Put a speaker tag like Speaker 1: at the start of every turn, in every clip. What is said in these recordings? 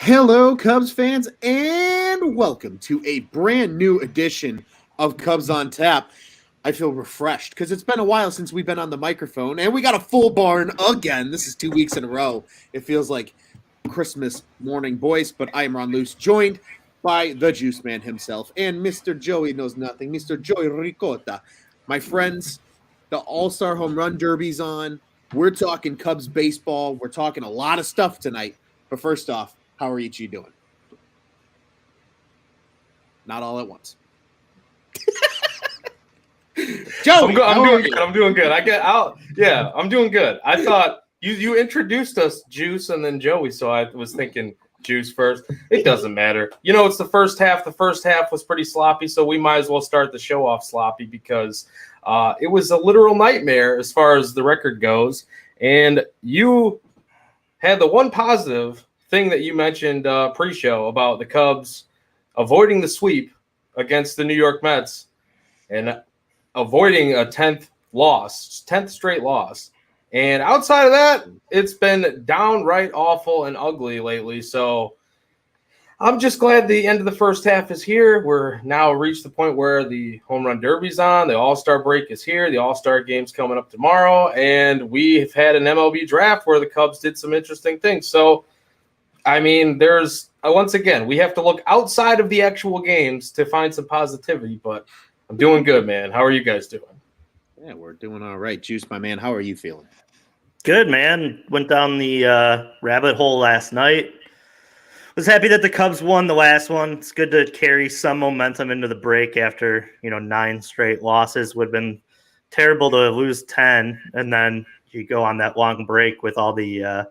Speaker 1: Hello, Cubs fans, and welcome to a brand new edition of Cubs on Tap. I feel refreshed because it's been a while since we've been on the microphone, and we got a full barn again. This is 2 weeks in a row. It feels like Christmas morning, boys, but I am Ron Luce, joined by the Juice Man himself and Mr. Joey Knows Nothing, Mr. Joey Ricotta. My friends, the All-Star Home Run Derby's on. We're talking Cubs baseball. We're talking a lot of stuff tonight. But first off, how are each of you doing? Not all at once. Joey,
Speaker 2: I'm doing good. I'm doing good. I thought you introduced us Juice and then Joey, so I was thinking Juice first. It doesn't matter. You know, it's the first half. The first half was pretty sloppy, so we might as well start the show off sloppy because it was a literal nightmare as far as the record goes. And you had the one positive thing that you mentioned pre-show about the Cubs avoiding the sweep against the New York Mets and avoiding a 10th straight loss. And outside of that, it's been downright awful and ugly lately. So I'm just glad the end of the first half is here. We're now reached the point where the home run derby's on. The All-Star break is here. The All-Star game's coming up tomorrow. And we've had an MLB draft where the Cubs did some interesting things. So, I mean, there's once again, we have to look outside of the actual games to find some positivity. But I'm doing good, man. How are you guys doing?
Speaker 1: Yeah, we're doing all right. Juice, my man, how are you feeling?
Speaker 3: Good, man. Went down the rabbit hole last night. Was happy that the Cubs won the last one. It's good to carry some momentum into the break after, 9 straight losses. Would have been terrible to lose 10, and then you go on that long break with all the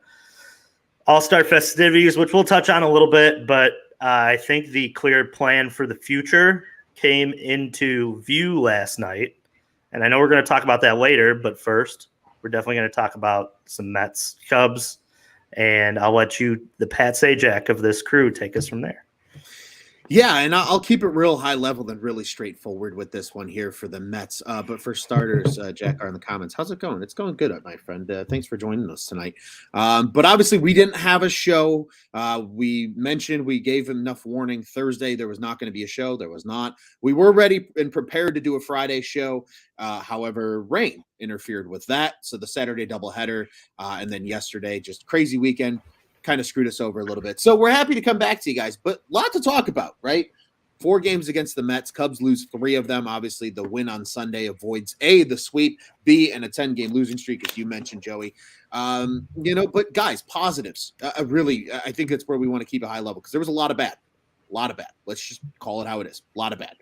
Speaker 3: All-Star festivities, which we'll touch on a little bit. But I think the clear plan for the future came into view last night. And I know we're going to talk about that later, but first, we're definitely going to talk about some Mets, Cubs, and I'll let you, the Pat Sajak of this crew, take us from there.
Speaker 1: Yeah, and I'll keep it real high level and really straightforward with this one here for the Mets. But for starters, Jack are in the comments. How's it going? It's going good, my friend. Thanks for joining us tonight. But obviously, we didn't have a show. We mentioned we gave enough warning Thursday. There was not going to be a show. There was not. We were ready and prepared to do a Friday show. However, rain interfered with that. So the Saturday doubleheader and then yesterday, just crazy weekend. Kind of screwed us over a little bit. So we're happy to come back to you guys, but a lot to talk about, right? 4 games against the Mets. Cubs lose 3 of them. Obviously, the win on Sunday avoids A, the sweep, B, and a 10-game losing streak, as you mentioned, Joey. But guys, positives. I think that's where we want to keep a high level because there was a lot of bad. Let's just call it how it is. A lot of bad.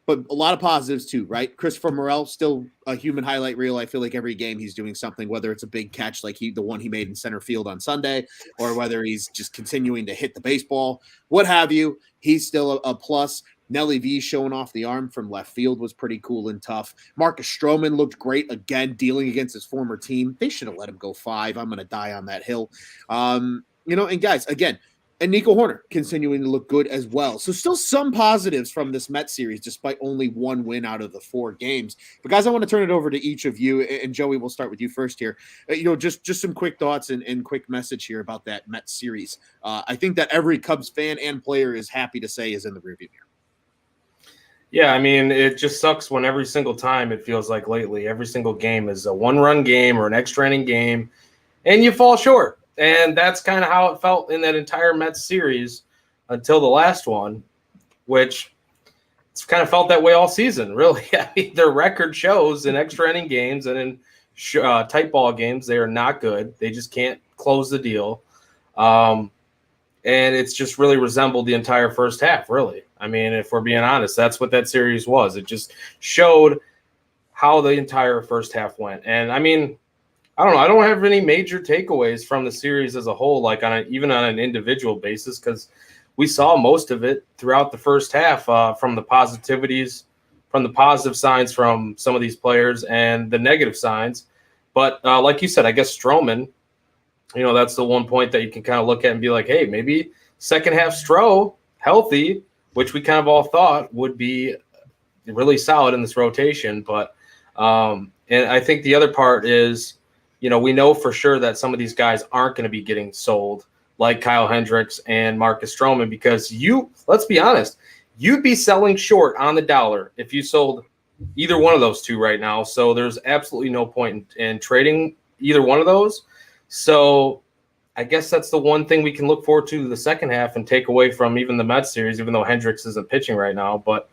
Speaker 1: But a lot of positives too, right? Christopher Morel, still a human highlight reel. I feel like every game he's doing something, whether it's a big catch like the one he made in center field on Sunday, or whether he's just continuing to hit the baseball, what have you. He's still a plus. Nelly V showing off the arm from left field was pretty cool and tough. Marcus Stroman looked great again, dealing against his former team. They should have let him go 5. I'm going to die on that hill. And guys, again, and Nico Horner continuing to look good as well. So still some positives from this Mets series, despite only 1 win out of the 4 games. But guys, I want to turn it over to each of you. And Joey, we'll start with you first here. Just some quick thoughts and quick message here about that Mets series. I think that every Cubs fan and player is happy to say is in the rearview mirror.
Speaker 2: Yeah, I mean, it just sucks when every single time it feels like lately, every single game is a 1-run game or an extra inning game, and you fall short. And that's kind of how it felt in that entire Mets series until the last one, which it's kind of felt that way all season, really. I mean, their record shows in extra inning games and in tight ball games, they are not good. They just can't close the deal. And it's just really resembled the entire first half, really. I mean, if we're being honest, that's what that series was. It just showed how the entire first half went. And, I mean, I don't know. I don't have any major takeaways from the series as a whole, like even on an individual basis, because we saw most of it throughout the first half from the positivities, from the positive signs from some of these players and the negative signs. But like you said, I guess Stroman, that's the one point that you can kind of look at and be like, hey, maybe second half Stro healthy, which we kind of all thought would be really solid in this rotation. But and I think the other part is, we know for sure that some of these guys aren't going to be getting sold like Kyle Hendricks and Marcus Stroman, because let's be honest, you'd be selling short on the dollar if you sold either one of those two right now. So there's absolutely no point in trading either one of those. So I guess that's the one thing we can look forward to the second half and take away from even the Mets series, even though Hendricks isn't pitching right now. But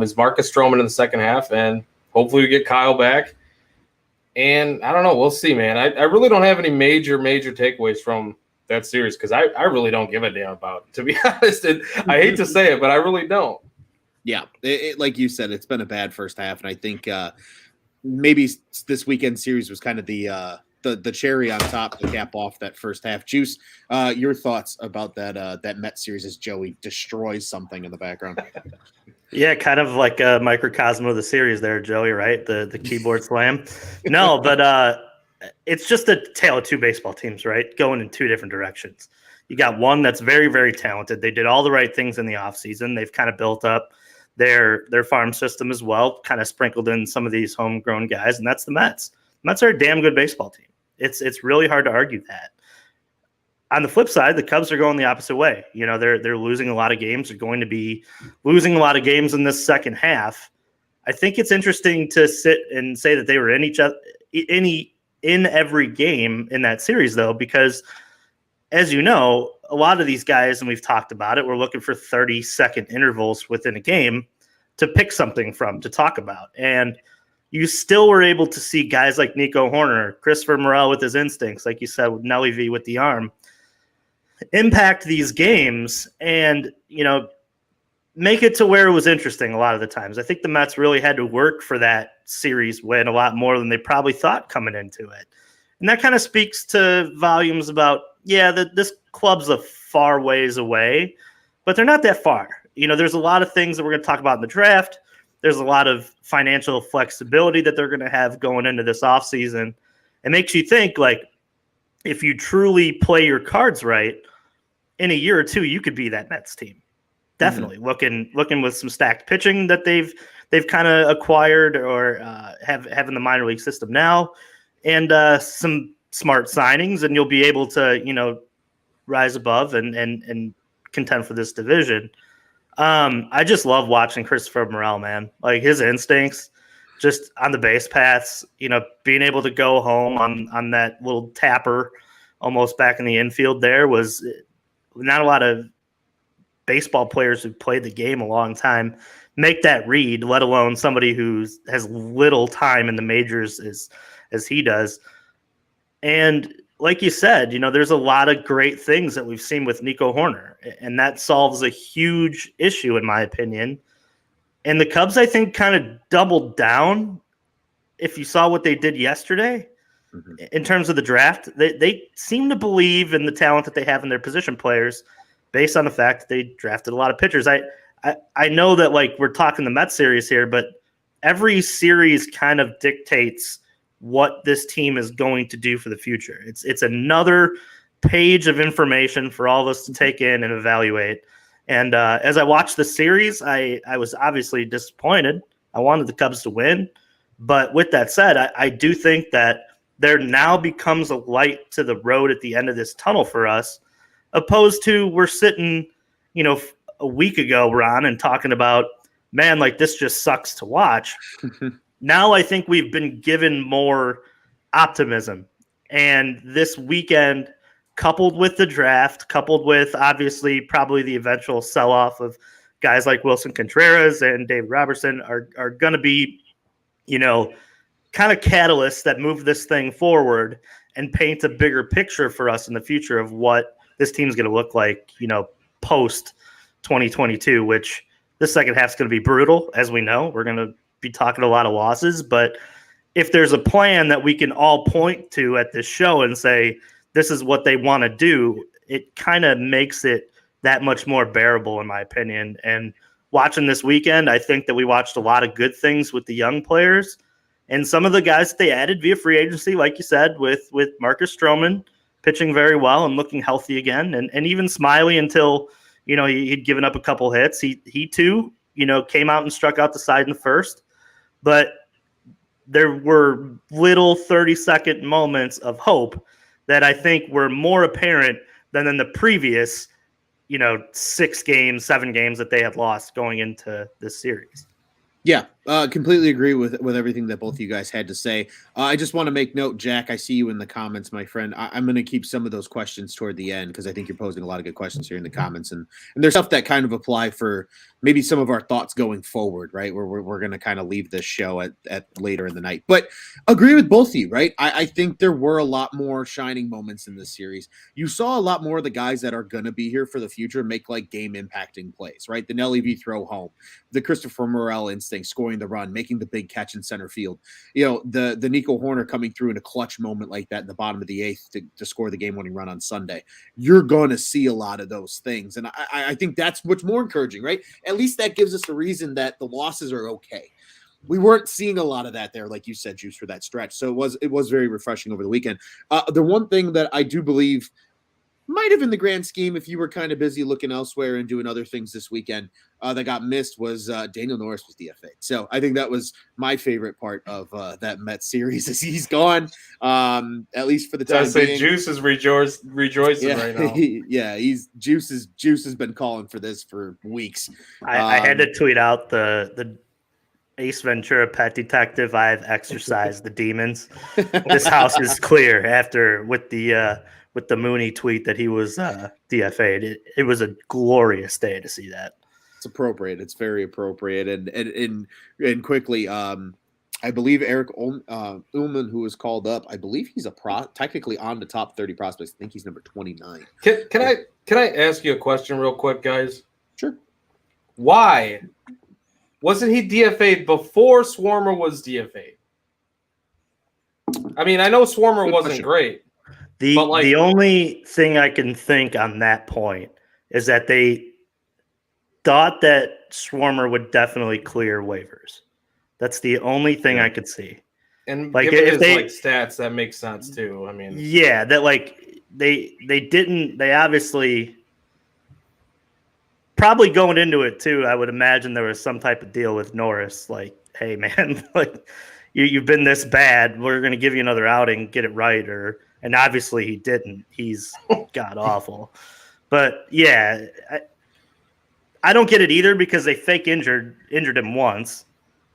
Speaker 2: is Marcus Stroman in the second half, and hopefully we get Kyle back. And I don't know. We'll see, man. I really don't have any major takeaways from that series because I really don't give a damn about it, to be honest. And I hate to say it, but I really don't.
Speaker 1: Yeah, like you said, it's been a bad first half, and I think maybe this weekend series was kind of the cherry on top to cap off that first half. Juice, your thoughts about that Mets series as Joey destroys something in the background?
Speaker 3: Yeah, kind of like a microcosm of the series there, Joey, right? The keyboard slam. No, but it's just a tale of two baseball teams, right? Going in two different directions. You got one that's very, very talented. They did all the right things in the offseason. They've kind of built up their farm system as well, kind of sprinkled in some of these homegrown guys, and that's the Mets. The Mets are a damn good baseball team. It's really hard to argue that. On the flip side, the Cubs are going the opposite way. You know, they're losing a lot of games. They're going to be losing a lot of games in this second half. I think it's interesting to sit and say that they were in every game in that series, though, because as you know, a lot of these guys, and we've talked about it, we're looking for 30-second intervals within a game to pick something from, to talk about. And you still were able to see guys like Nico Horner, Christopher Morel with his instincts, like you said, with Nelly V with the arm, impact these games and, you know, make it to where it was interesting a lot of the times. I think the Mets really had to work for that series win a lot more than they probably thought coming into it. And that kind of speaks to volumes about, this club's a far ways away, but they're not that far. You know, there's a lot of things that we're going to talk about in the draft. There's a lot of financial flexibility that they're going to have going into this offseason. It makes you think, like, if you truly play your cards right, in a year or two, you could be that Mets team. Definitely looking with some stacked pitching that they've kind of acquired or have in the minor league system now, and some smart signings, and you'll be able to, you know, rise above and contend for this division. I just love watching Christopher Morel, man. Like, his instincts just on the base paths, you know, being able to go home on that little tapper almost back in the infield there was not a lot of baseball players who played the game a long time make that read, let alone somebody who has little time in the majors as he does. And like you said, you know, there's a lot of great things that we've seen with Nico Horner, and that solves a huge issue, in my opinion. And the Cubs, I think, kind of doubled down. If you saw what they did yesterday in terms of the draft, they seem to believe in the talent that they have in their position players based on the fact that they drafted a lot of pitchers. I know that, like, we're talking the Mets series here, but every series kind of dictates what this team is going to do for the future. It's another page of information for all of us to take in and evaluate. And as I watched the series, I was obviously disappointed. I wanted the Cubs to win. But with that said, I do think that there now becomes a light to the road at the end of this tunnel for us, opposed to we're sitting, you know, a week ago, Ron, and talking about, man, like, this just sucks to watch. Now I think we've been given more optimism. And this weekend, coupled with the draft, coupled with obviously probably the eventual sell-off of guys like Wilson Contreras and David Robertson, are going to be, you know, kind of catalysts that move this thing forward and paint a bigger picture for us in the future of what this team's going to look like, you know, post 2022, which the second half is going to be brutal. As we know, we're going to be talking a lot of losses, but if there's a plan that we can all point to at this show and say, this is what they want to do, it kind of makes it that much more bearable, in my opinion. And watching this weekend, I think that we watched a lot of good things with the young players and some of the guys that they added via free agency, like you said, with Marcus Stroman pitching very well and looking healthy again. And even Smiley, until, you know, he'd given up a couple hits. He too, you know, came out and struck out the side in the first. But there were little 30-second moments of hope that I think were more apparent than in the previous, 6 games, 7 games that they had lost going into this series.
Speaker 1: Yeah, completely agree with everything that both of you guys had to say. I just want to make note, Jack. I see you in the comments, my friend. I'm going to keep some of those questions toward the end because I think you're posing a lot of good questions here in the comments, and there's stuff that kind of apply for maybe some of our thoughts going forward, right? Where we're going to kind of leave this show at later in the night. But agree with both of you, right? I think there were a lot more shining moments in this series. You saw a lot more of the guys that are going to be here for the future make like game impacting plays, right? The Nelly V throw home, the Christopher Morel instinct, scoring the run, making the big catch in center field. The Nico Horner coming through in a clutch moment like that in the bottom of the 8th to score the game-winning run on Sunday. You're going to see a lot of those things. And I think that's what's more encouraging, right? At least that gives us a reason that the losses are okay. We weren't seeing a lot of that there, like you said, Juice, for that stretch. So it was very refreshing over the weekend. The one thing that I do believe might have in the grand scheme, if you were kind of busy looking elsewhere and doing other things this weekend, that got missed was Daniel Norris was DFA'd. So I think that was my favorite part of that Mets series is he's gone, at least for the time being.
Speaker 2: Juice is rejoicing right now.
Speaker 1: Juice has been calling for this for weeks.
Speaker 3: I had to tweet out the Ace Ventura Pet Detective. I've exorcised the demons. This house is clear after with the Mooney tweet that he was DFA'd. It was a glorious day to see that.
Speaker 1: It's appropriate. It's very appropriate. And quickly, I believe Eric Ullman, who was called up, I believe he's technically on the top 30 prospects. I think he's number 29.
Speaker 2: Can I ask you a question real quick, guys?
Speaker 1: Sure.
Speaker 2: Why wasn't he DFA'd before Swarmer was DFA'd? I mean, I know Swarmer wasn't great.
Speaker 3: The only thing I can think on that point is that they thought that Swarmer would definitely clear waivers. That's the only thing I could see.
Speaker 2: And like given his stats, that makes sense too. I mean,
Speaker 3: yeah, that they obviously probably going into it too. I would imagine there was some type of deal with Norris, like, hey man, like you've been this bad, we're going to give you another outing, get it right, and obviously he didn't. He's god awful. But yeah, I don't get it either because they fake injured him once.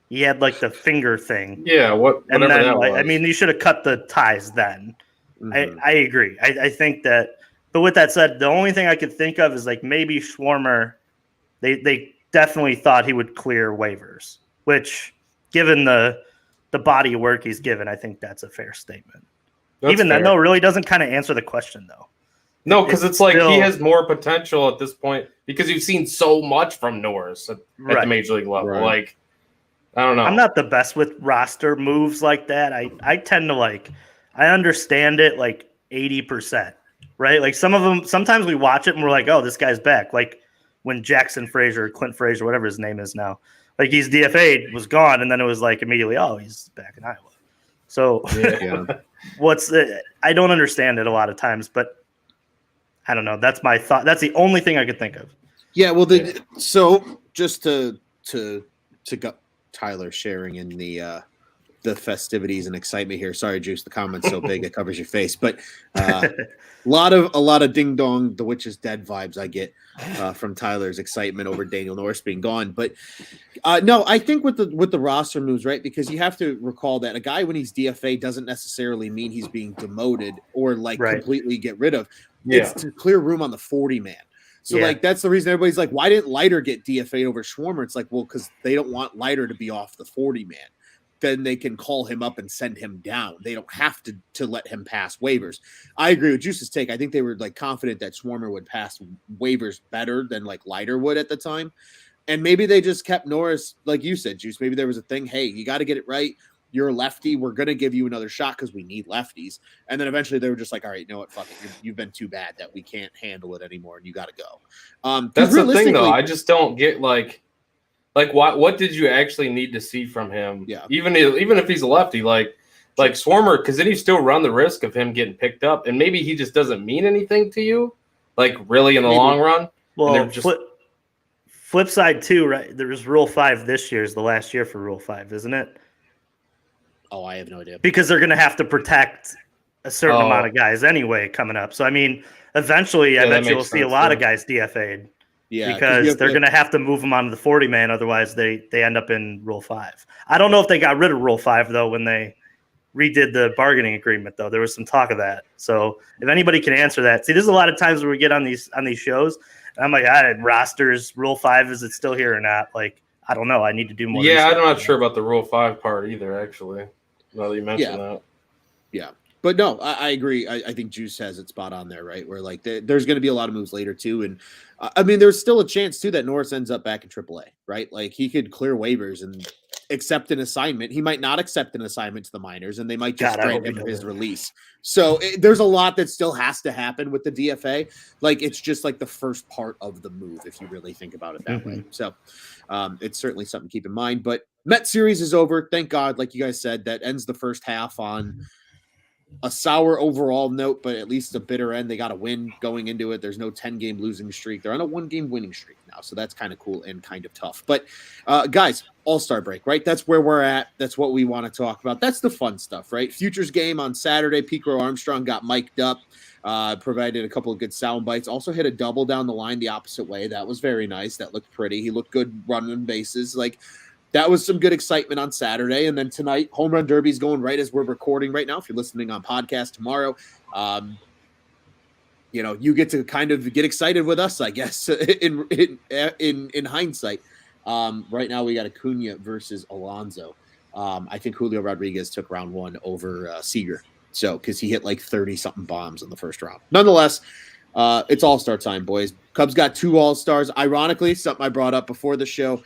Speaker 3: He had like the finger thing.
Speaker 2: Yeah, whatever that was.
Speaker 3: I mean, you should have cut the ties then.
Speaker 1: Mm-hmm.
Speaker 3: I agree. I think that. But with that said, the only thing I could think of is like maybe Schwarmer. They definitely thought he would clear waivers, which, given the body of work he's given, I think that's a fair statement. Even that, no, really doesn't kind of answer the question though.
Speaker 2: No, because it's like he has more potential at this point because you've seen so much from Norris at the major league level.
Speaker 1: Right.
Speaker 2: Like, I don't know.
Speaker 3: I'm not the best with roster moves like that. I tend to I understand it like 80%, right? Like some of them, sometimes we watch it and we're like, oh, this guy's back. Like when Jackson Frazier, Clint Frazier, whatever his name is now, like he's DFA'd, was gone, and then it was like immediately, oh, he's back in Iowa. So I don't understand it a lot of times, but I don't know. That's my thought. That's the only thing I could think of.
Speaker 1: Yeah, well, so just to go, Tyler sharing in the festivities and excitement here. Sorry, Juice, the comment's so big it covers your face, but a lot of ding dong, the witch is dead vibes I get from Tyler's excitement over Daniel Norris being gone. But no, I think with the roster moves, right? Because you have to recall that a guy when he's DFA doesn't necessarily mean he's being demoted or completely get rid of.
Speaker 2: Yeah.
Speaker 1: It's to clear room on the 40 man. So that's the reason everybody's like, why didn't Leiter get DFA'd over Schwarmer? It's like, well, because they don't want Leiter to be off the 40 man. Then they can call him up and send him down. They don't have to let him pass waivers. I agree with Juice's take. I think they were confident that Schwarmer would pass waivers better than Leiter would at the time. And maybe they just kept Norris, like you said, Juice. Maybe there was a thing, hey, you got to get it right. You're a lefty. We're going to give you another shot because we need lefties. And then eventually they were just like, all right, you know what? Fuck it. You've been too bad that we can't handle it anymore and you got to go.
Speaker 2: That's the thing, though. I just don't get what did you actually need to see from him?
Speaker 1: Yeah.
Speaker 2: Even if he's a lefty, like Swarmer, because then you still run the risk of him getting picked up, and maybe he just doesn't mean anything to you, really in the long run.
Speaker 3: Well, flip side too, right? There was Rule 5 this year is the last year for Rule 5, isn't it?
Speaker 1: Oh, I have no idea.
Speaker 3: Because they're going to have to protect a certain amount of guys anyway coming up. So I mean, eventually, I
Speaker 2: that
Speaker 3: bet you will
Speaker 2: makes
Speaker 3: see a
Speaker 2: sense,
Speaker 3: lot
Speaker 2: yeah.
Speaker 3: of guys DFA'd.
Speaker 1: Yeah,
Speaker 3: Because they're going to have to move them onto the 40-man. Otherwise, they end up in Rule 5. I don't know if they got rid of Rule 5, though, when they redid the bargaining agreement, though. There was some talk of that. So if anybody can answer that. See, there's a lot of times where we get on these shows, and I'm like, rosters, Rule 5, is it still here or not? Like, I don't know. I need to do more
Speaker 2: Yeah,
Speaker 3: research.
Speaker 2: I'm not sure about the Rule 5 part either, actually, now that you mentioned that.
Speaker 1: Yeah. But no, I agree. I think Juice has it spot on there, right? Where like there's going to be a lot of moves later too, and I mean, there's still a chance too that Norris ends up back in AAA, right? Like he could clear waivers and accept an assignment. He might not accept an assignment to the minors, and they might just grant him his release. So there's a lot that still has to happen with the DFA. Like it's just like the first part of the move, if you really think about it that way. So it's certainly something to keep in mind. But Met series is over, thank God. Like you guys said, that ends the first half on a sour overall note, but at least a bitter end. They got a win going into it. There's no 10-game losing streak. They're on a 1-game winning streak now. So that's kind of cool and kind of tough. But guys, All-Star break, right? That's where we're at. That's what we want to talk about. That's the fun stuff, right? Futures game on Saturday. Pico Armstrong got mic'd up, provided a couple of good sound bites. Also hit a double down the line the opposite way. That was very nice. That looked pretty. He looked good running bases. Like, that was some good excitement on Saturday. And then tonight, Home Run Derby is going right as we're recording right now. If you're listening on podcast tomorrow, you get to kind of get excited with us, I guess, in hindsight. Right now, we got Acuna versus Alonso. I think Julio Rodriguez took round 1 over Seager. So, because he hit like 30-something bombs in the first round. Nonetheless, it's All-Star time, boys. Cubs got 2 All-Stars. Ironically, something I brought up before the show.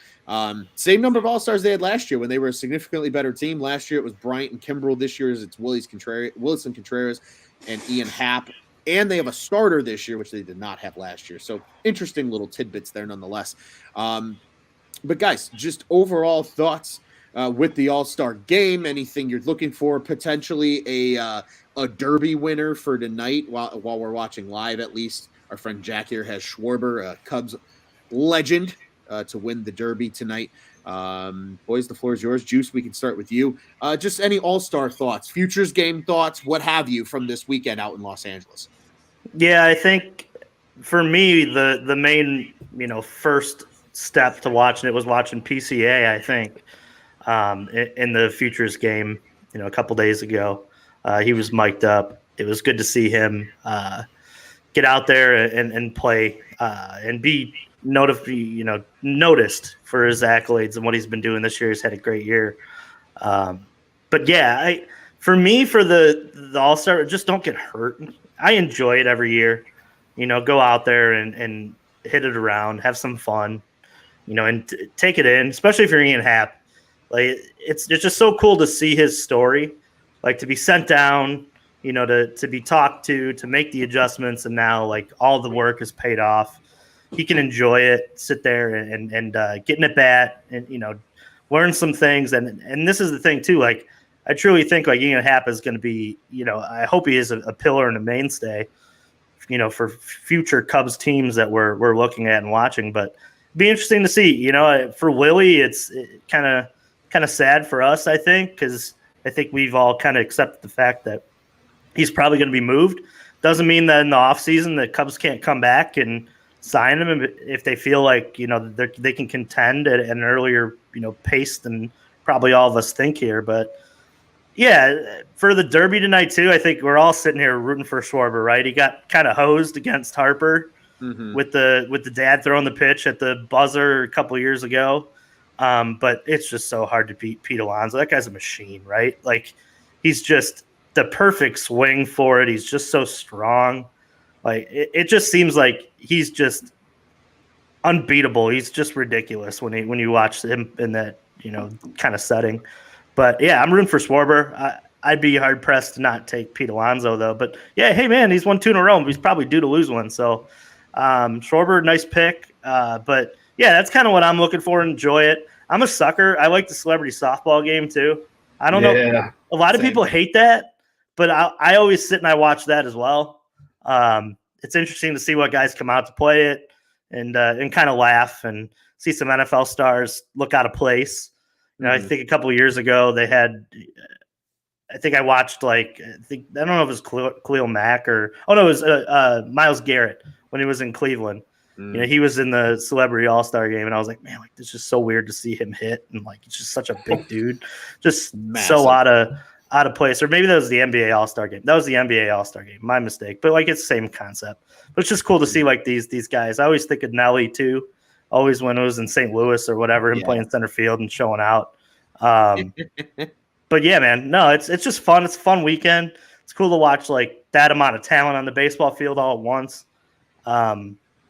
Speaker 1: Same number of All-Stars they had last year when they were a significantly better team. Last year it was Bryant and Kimbrel. This year it's Willson Contreras and Ian Happ. And they have a starter this year, which they did not have last year. So interesting little tidbits there nonetheless. But guys, just overall thoughts with the All-Star game. Anything you're looking for? Potentially a Derby winner for tonight while we're watching live, at least. Our friend Jack here has Schwarber, a Cubs legend, to win the Derby tonight. Boys, the floor is yours. Juice, we can start with you. Just any All-Star thoughts, futures game thoughts, what have you from this weekend out in Los Angeles?
Speaker 3: Yeah, I think for me, the main, first step to watching it was watching PCA, I think, in the futures game, a couple days ago. He was mic'd up. It was good to see him get out there and play and be noticed for his accolades and what he's been doing this year. He's had a great year. But yeah, for the All-Star, just don't get hurt. I enjoy it every year. Go out there and hit it around, have some fun, and take it in, especially if you're Ian Happ. Like it's just so cool to see his story, like to be sent down, to be talked to make the adjustments, and now like all the work is paid off. He can enjoy it, sit there and get in at bat and learn some things. And this is the thing too. Like I truly think like Ian Happ is going to be, I hope he is a pillar and a mainstay, for future Cubs teams that we're looking at and watching. But it'd be interesting to see. For Willie, it's kind of sad for us, I think, because I think we've all kind of accepted the fact that he's probably going to be moved. Doesn't mean that in the offseason the Cubs can't come back and sign him if they feel like they can contend at an earlier pace than probably all of us think here. But yeah, for the Derby tonight too, I think we're all sitting here rooting for Schwarber, right? He got kind of hosed against Harper with the dad throwing the pitch at the buzzer a couple of years ago. But it's just so hard to beat Pete Alonso. That guy's a machine, right? Like he's just the perfect swing for it. He's just so strong. Like it just seems like he's just unbeatable. He's just ridiculous when you watch him in that kind of setting. But yeah, I'm rooting for Schwarber. I'd be hard pressed to not take Pete Alonso though. But yeah, hey man, he's won 2 in a row. He's probably due to lose one. So Schwarber, nice pick. But yeah, that's kind of what I'm looking for. Enjoy it. I'm a sucker. I like the celebrity softball game too. I don't know. A lot of people hate that, but I always sit and I watch that as well. It's interesting to see what guys come out to play it and kind of laugh and see some NFL stars look out of place. I think a couple of years ago they had think I watched I don't know if it was Khalil Mack or it was Myles Garrett when he was in Cleveland. He was in the Celebrity All-Star game, and I was like, man, like it's just so weird to see him hit, and like he's just such a big dude, just
Speaker 1: Massive.
Speaker 3: so out of place. Or maybe that was the NBA All-Star game. That was the NBA All-Star game. My mistake. But like it's the same concept. But it's just cool to see like these guys. I always think of Nelly too. Always when it was in St. Louis or whatever, him playing center field and showing out. But yeah, man, no, it's just fun. It's a fun weekend. It's cool to watch like that amount of talent on the baseball field all at once.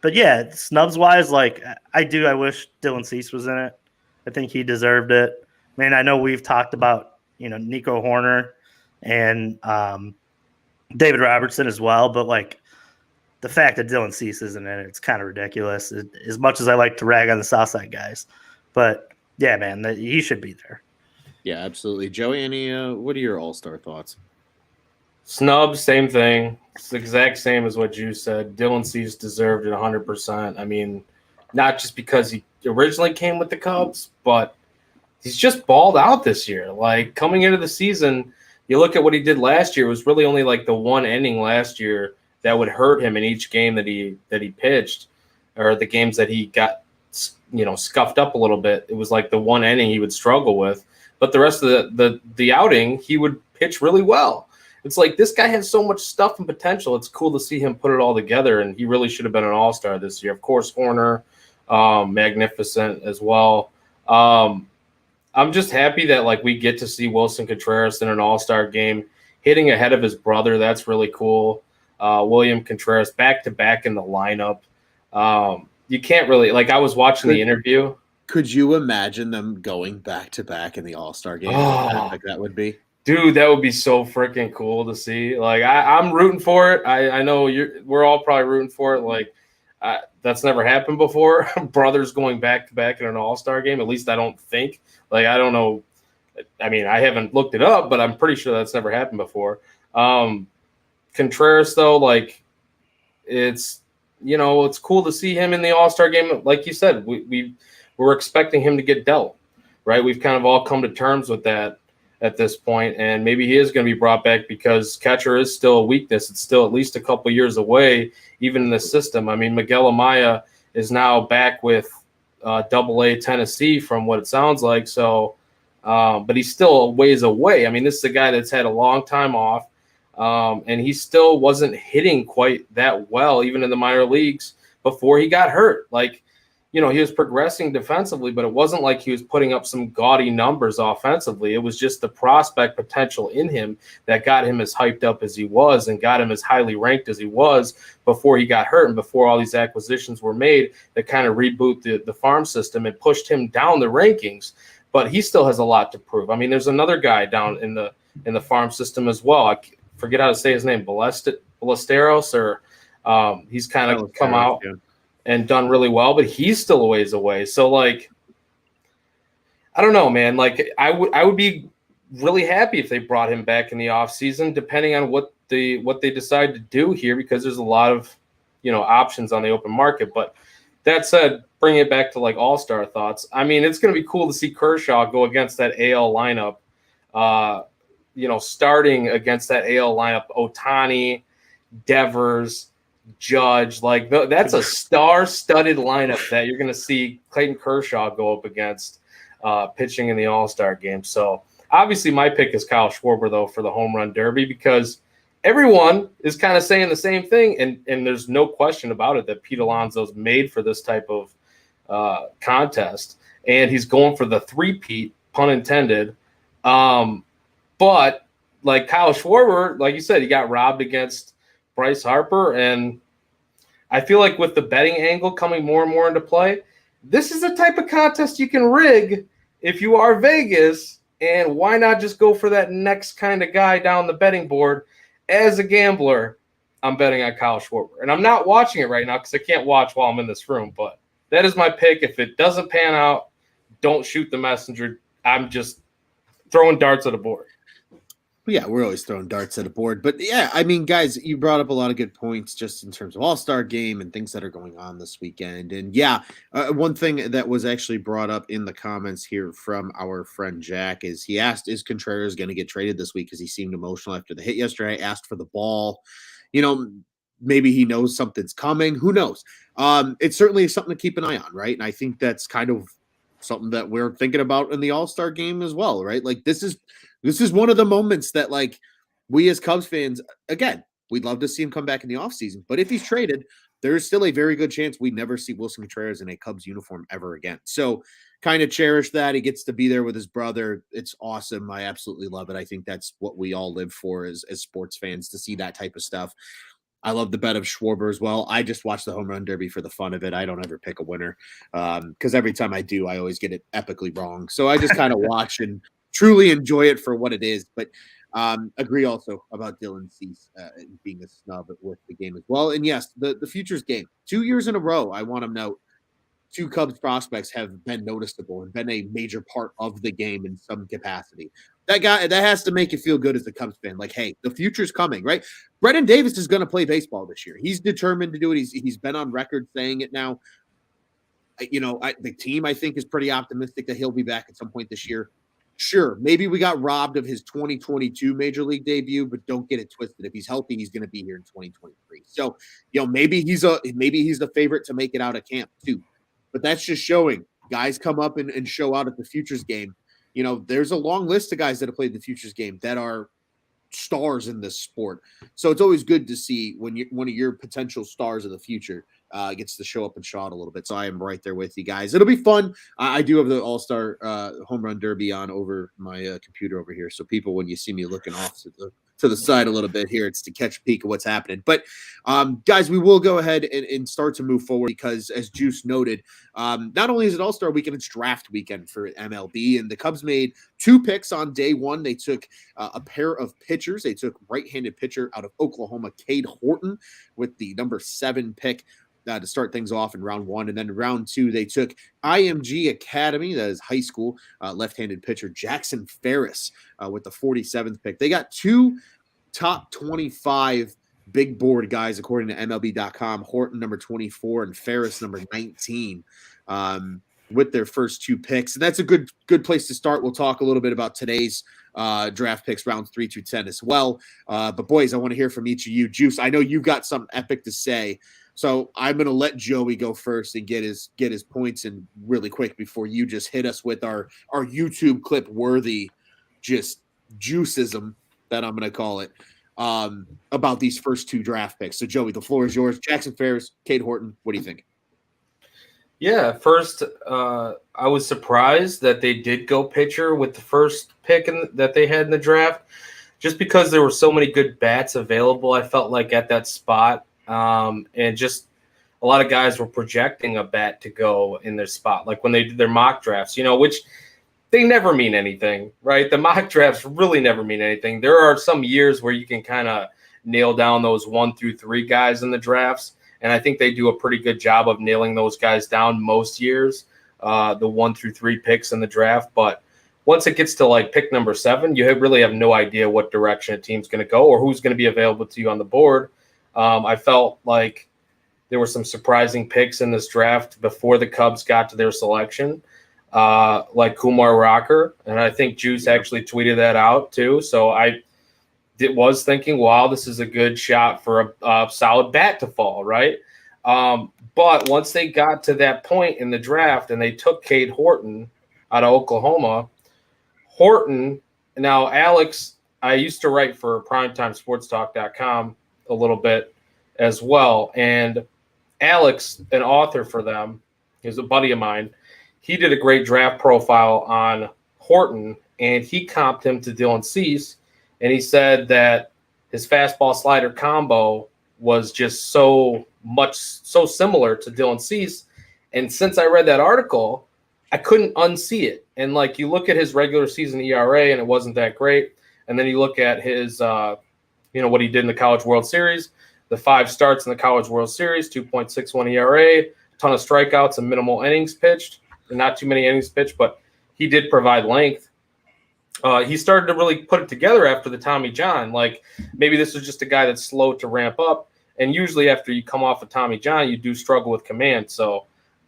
Speaker 3: But yeah, snubs wise, like I wish Dylan Cease was in it. I think he deserved it. I mean, I know we've talked about, Nico Horner and David Robertson as well, but like the fact that Dylan Cease isn't in it, it's kind of ridiculous. As much as I like to rag on the Southside guys, but yeah, man, he should be there.
Speaker 1: Yeah, absolutely. Joey, what are your all-star thoughts?
Speaker 2: Snub, same thing. It's the exact same as what you said. Dylan Cease deserved it 100%. I mean, not just because he originally came with the Cubs, but he's just balled out this year. Like coming into the season, you look at what he did last year, it was really only like the one inning last year that would hurt him in each game that he pitched, or the games that he got, scuffed up a little bit. It was like the one inning he would struggle with, but the rest of the outing, he would pitch really well. It's like this guy has so much stuff and potential. It's cool to see him put it all together, and he really should have been an all-star this year. Of course, Horner, magnificent as well. I'm just happy that like we get to see Wilson Contreras in an all-star game, hitting ahead of his brother. That's really cool. William Contreras back-to-back in the lineup. You can't really like. I was watching the interview.
Speaker 1: Could you imagine them going back-to-back in the all-star game? Like that would be.
Speaker 2: Dude, that would be so freaking cool to see. Like, I'm rooting for it. I know we're all probably rooting for it. Like, that's never happened before. Brothers going back to back in an all-star game. At least I don't think. Like, I don't know. I mean, I haven't looked it up, but I'm pretty sure that's never happened before. Contreras, though, like, it's cool to see him in the all-star game. Like you said, we're expecting him to get dealt, right? We've kind of all come to terms with that at this point, and maybe he is going to be brought back because catcher is still a weakness. It's still at least a couple years away, even in the system. I mean, Miguel Amaya is now back with Double-A Tennessee from what it sounds like. So, but he's still a ways away. I mean, this is a guy that's had a long time off, and he still wasn't hitting quite that well, even in the minor leagues before he got hurt. Like, he was progressing defensively, but it wasn't like he was putting up some gaudy numbers offensively. It was just the prospect potential in him that got him as hyped up as he was and got him as highly ranked as he was before he got hurt and before all these acquisitions were made that kind of reboot the farm system and pushed him down the rankings. But he still has a lot to prove. I mean, there's another guy down in the farm system as well. I forget how to say his name, Ballesteros, or he's kind of come out and done really well, but he's still a ways away. So, like, I don't know, man. Like, I would be really happy if they brought him back in the offseason, depending on what they decide to do here, because there's a lot of, options on the open market. But that said, bring it back to, like, all-star thoughts. I mean, it's going to be cool to see Kershaw go against that AL lineup, starting against that AL lineup, Ohtani, Devers, Judge, like that's a star-studded lineup that you're going to see Clayton Kershaw go up against pitching in the All-Star game. So obviously my pick is Kyle Schwarber, though, for the home run derby, because everyone is kind of saying the same thing, and there's no question about it that Pete Alonso's made for this type of contest, and he's going for the three-peat, pun intended. But like Kyle Schwarber, like you said, he got robbed against Bryce Harper, and I feel like with the betting angle coming more and more into play, this is the type of contest you can rig if you are Vegas, and why not just go for that next kind of guy down the betting board? As a gambler, I'm betting on Kyle Schwarber, and I'm not watching it right now because I can't watch while I'm in this room, but that is my pick. If it doesn't pan out, don't shoot the messenger. I'm just throwing darts at a board.
Speaker 1: Yeah, we're always throwing darts at a board. But yeah, I mean, guys, you brought up a lot of good points just in terms of All-Star game and things that are going on this weekend. And yeah, one thing that was actually brought up in the comments here from our friend Jack is he asked, is Contreras going to get traded this week? Because he seemed emotional after the hit yesterday, asked for the ball. You know, maybe he knows something's coming. Who knows? It's certainly something to keep an eye on, right? And I think that's kind of something that we're thinking about in the All-Star game as well, right? Like this is one of the moments that, like, we as Cubs fans, again, we'd love to see him come back in the offseason. But if he's traded, there's still a very good chance we never see Wilson Contreras in a Cubs uniform ever again. So kind of cherish that. He gets to be there with his brother. It's awesome. I absolutely love it. I think that's what we all live for as sports fans, to see that type of stuff. I love the bet of Schwarber as well. I just watch the home run derby for the fun of it. I don't ever pick a winner because every time I do, I always get it epically wrong. So I just kind of watch and truly enjoy it for what it is. But agree also about Dylan Cease being a snub with the game as well. And yes, the futures game, 2 years in a row, I want to note, two Cubs prospects have been noticeable and been a major part of the game in some capacity. That has to make you feel good as a Cubs fan. Like, hey, the future's coming, right? Brennan Davis is going to play baseball this year. He's determined to do it. He's been on record saying it now. The team, I think, is pretty optimistic that he'll be back at some point this year. Sure, maybe we got robbed of his 2022 Major League debut, but don't get it twisted. If he's healthy, he's going to be here in 2023. So, maybe he's the favorite to make it out of camp too. But that's just showing guys come up and show out at the futures game. There's a long list of guys that have played the futures game that are stars in this sport. So it's always good to see when one of your potential stars of the future gets to show up and show out a little bit. So I am right there with you guys. It'll be fun. I do have the All-Star home run derby on over my computer over here. So people, when you see me looking off to the side a little bit here, it's to catch a peek of what's happening. But guys, we will go ahead and start to move forward because, as Juice noted, not only is it All-Star weekend, it's draft weekend for MLB. And the Cubs made 2 picks on day one. They took a pair of pitchers. They took right-handed pitcher out of Oklahoma, Cade Horton, with the number 7 pick to start things off in round 1. And then round 2, they took IMG Academy, that is high school, left-handed pitcher Jackson Ferris with the 47th pick. They got 2 top 25 big board guys, according to MLB.com, Horton number 24 and Ferris number 19 with their first 2 picks. And that's a good place to start. We'll talk a little bit about today's draft picks, rounds 3 through 10 as well. But boys, I want to hear from each of you. Juice, I know you've got something epic to say. So I'm going to let Joey go first and get his points in really quick before you just hit us with our YouTube clip worthy just juicism, that I'm going to call it, about these first 2 draft picks. So Joey, the floor is yours. Jackson Ferris, Cade Horton, what do you think?
Speaker 2: Yeah, first, I was surprised that they did go pitcher with the first pick that they had in the draft, just because there were so many good bats available. I felt like at that spot, and just a lot of guys were projecting a bat to go in their spot, like when they did their mock drafts, which they never mean anything, right? The mock drafts really never mean anything. There are some years where you can kind of nail down those 1 through 3 guys in the drafts. And I think they do a pretty good job of nailing those guys down most years, the 1 through 3 picks in the draft. But once it gets to like pick number 7, you really have no idea what direction a team's going to go or who's going to be available to you on the board. I felt like there were some surprising picks in this draft before the Cubs got to their selection, like Kumar Rocker. And I think Juice actually tweeted that out too. So I was thinking, wow, this is a good shot for a solid bat to fall, right? But once they got to that point in the draft and they took Cade Horton out of Oklahoma, now Alex, I used to write for PrimetimeSportsTalk.com a little bit as well. And Alex, an author for them, is a buddy of mine. He did a great draft profile on Horton, and he comped him to Dylan Cease. And he said that his fastball slider combo was just so similar to Dylan Cease. And since I read that article, I couldn't unsee it. And like you look at his regular season ERA and it wasn't that great. And then you look at his, what he did in the College World Series, the 5 starts in the College World Series, 2.61 ERA, a ton of strikeouts and minimal innings pitched, and not too many innings pitched, but he did provide length. he started to really put it together after the Tommy John. Like maybe this was just a guy that's slow to ramp up. And usually after you come off of Tommy John, you do struggle with command. So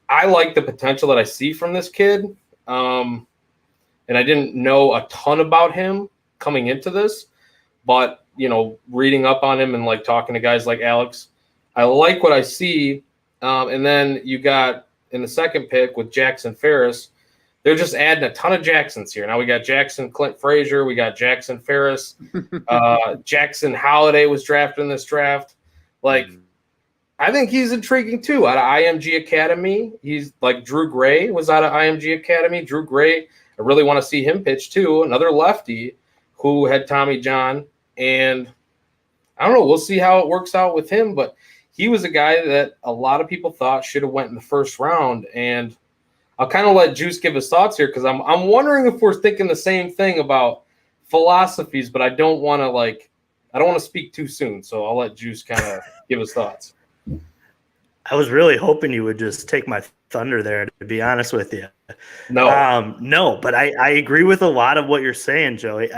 Speaker 2: I like the potential that I see from this kid. And I didn't know a ton about him coming into this, but, you know, reading up on him and like talking to guys like Alex, I like what I see. And then you got in the second pick with Jackson Ferris, they're just adding a ton of Jacksons here. Now we got Jackson Clint Frazier. We got Jackson Ferris. Jackson Holiday was drafted in this draft. Like, I think he's intriguing too. Out of IMG Academy, he's like Drew Gray was out of IMG Academy. Drew Gray, I really want to see him pitch too. Another lefty who had Tommy John. And I don't know. We'll see how it works out with him. But he was a guy that a lot of people thought should have went in the first round. And I'll kind of let Juice give his thoughts here because I'm wondering if we're thinking the same thing about philosophies, but I don't want to speak too soon. So I'll let Juice kind of give his thoughts.
Speaker 3: I was really hoping you would just take my thunder there, to be honest with you.
Speaker 2: No,
Speaker 3: but I agree with a lot of what you're saying, Joey.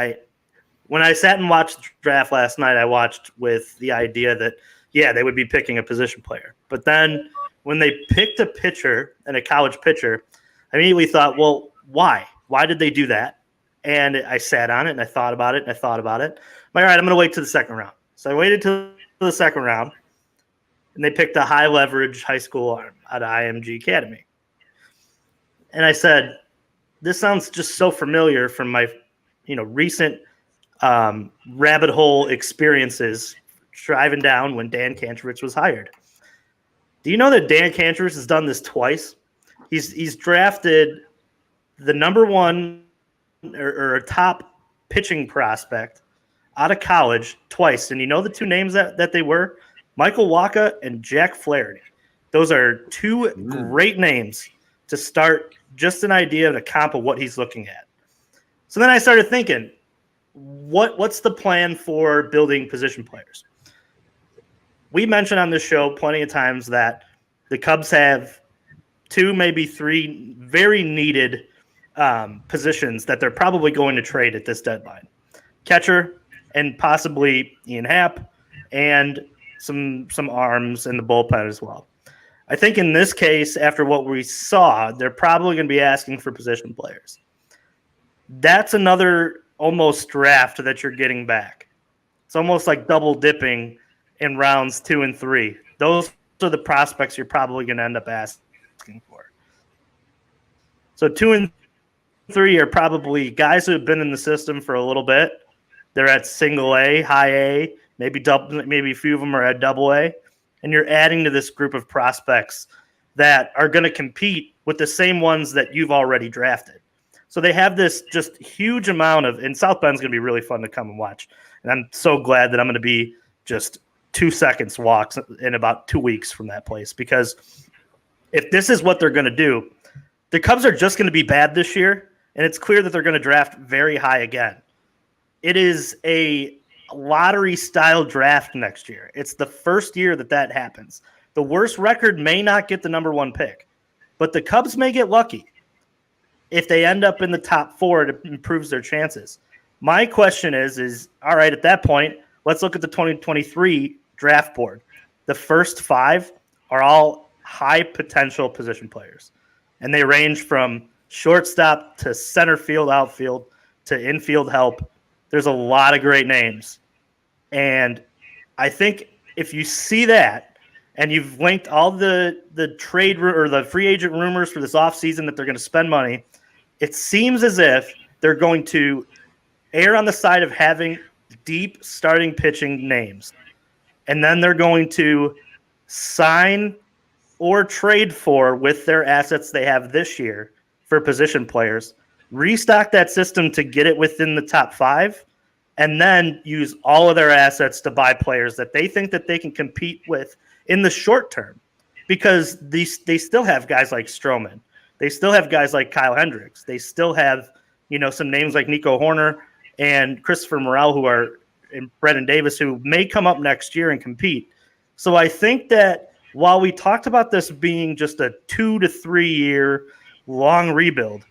Speaker 3: When I sat and watched the draft last night, I watched with the idea that, yeah, they would be picking a position player. But then when they picked a pitcher and a college pitcher, I immediately thought, well, why? Why did they do that? And I sat on it and I thought about it. I'm like, all right, I'm going to wait to the second round. So I waited till the second round, and they picked a high leverage high school arm out of IMG Academy. And I said, this sounds just so familiar from my, recent rabbit hole experiences driving down when Dan Contreras was hired. Do you know that Dan Contreras has done this twice? He's drafted the number one or a top pitching prospect out of college twice. And you know the two names that they were? Michael Wacha and Jack Flaherty. Those are two great names to start just an idea of a comp of what he's looking at. So then I started thinking, what's the plan for building position players? We mentioned on this show plenty of times that the Cubs have two, maybe three very needed positions that they're probably going to trade at this deadline. Catcher and possibly Ian Happ and some arms in the bullpen as well. I think in this case, after what we saw, they're probably going to be asking for position players. That's another almost draft that you're getting back. It's almost like double dipping in rounds 2 and 3. Those are the prospects you're probably going to end up asking for. So 2 and 3 are probably guys who have been in the system for a little bit. They're at single A, high A, maybe a few of them are at double A. And you're adding to this group of prospects that are going to compete with the same ones that you've already drafted. So they have this just huge amount of – and South Bend's going to be really fun to come and watch. And I'm so glad that I'm going to be just 2 seconds walks in about 2 weeks from that place, because if this is what they're going to do, the Cubs are just going to be bad this year, and it's clear that they're going to draft very high again. It is a lottery-style draft next year. It's the first year that happens. The worst record may not get the number 1 pick, but the Cubs may get lucky. If they end up in the top 4, it improves their chances. My question is all right, at that point, let's look at the 2023 draft board. The first 5 are all high potential position players, and they range from shortstop to center field, outfield, to infield help. There's a lot of great names. And I think if you see that and you've linked all the trade or the free agent rumors for this offseason that they're going to spend money, it seems as if they're going to err on the side of having deep starting pitching names. And then they're going to sign or trade for, with their assets they have this year for position players, restock that system to get it within the top 5, and then use all of their assets to buy players that they think that they can compete with in the short term, because they still have guys like Stroman. They still have guys like Kyle Hendricks. They still have, some names like Nico Horner and Christopher Morel and Brendan Davis, who may come up next year and compete. So I think that while we talked about this being just a 2 to 3 year long rebuild,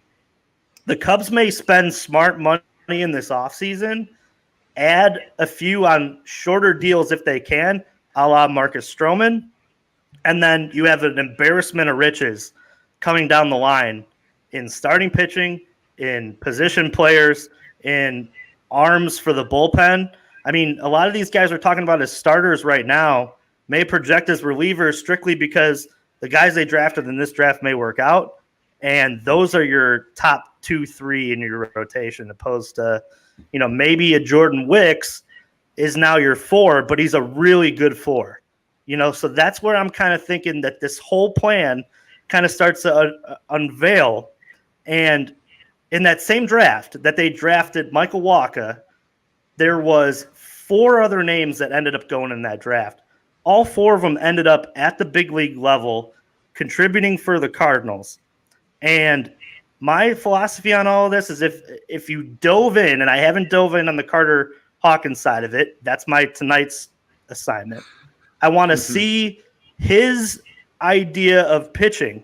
Speaker 3: the Cubs may spend smart money in this offseason, add a few on shorter deals if they can, a la Marcus Stroman, and then you have an embarrassment of riches coming down the line in starting pitching, in position players, in arms for the bullpen. I mean, a lot of these guys we're talking about as starters right now may project as relievers strictly because the guys they drafted in this draft may work out, and those are your top 2-3 in your rotation, opposed to, maybe a Jordan Wicks is now your 4, but he's a really good 4. So that's where I'm kind of thinking that this whole plan kind of starts to unveil. And in that same draft that they drafted Michael Wacha, there was 4 other names that ended up going in that draft. All 4 of them ended up at the big league level, contributing for the Cardinals. And my philosophy on all of this is if you dove in, and I haven't dove in on the Carter Hawkins side of it, that's my tonight's assignment. I want to see his idea of pitching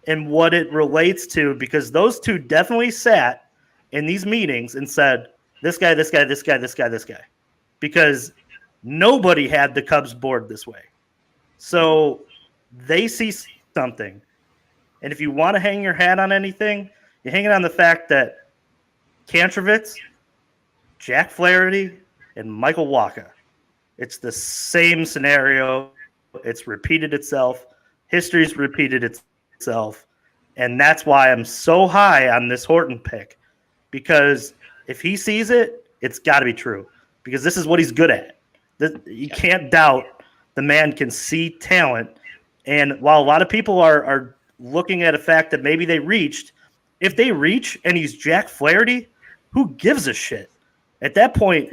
Speaker 3: and what it relates to, because those two definitely sat in these meetings and said, this guy, this guy, this guy, this guy, this guy, because nobody had the Cubs board this way. So they see something. And if you want to hang your hat on anything, you hang it on the fact that Contreras, Jack Flaherty, and Michael Wacha, it's the same scenario. It's repeated itself. History's repeated itself. And that's why I'm so high on this Horton pick, because if he sees it, it's got to be true, because this is what he's good at. You can't doubt the man can see talent. And while a lot of people are looking at a fact that maybe they reached, if they reach and he's Jack Flaherty, who gives a shit? At that point,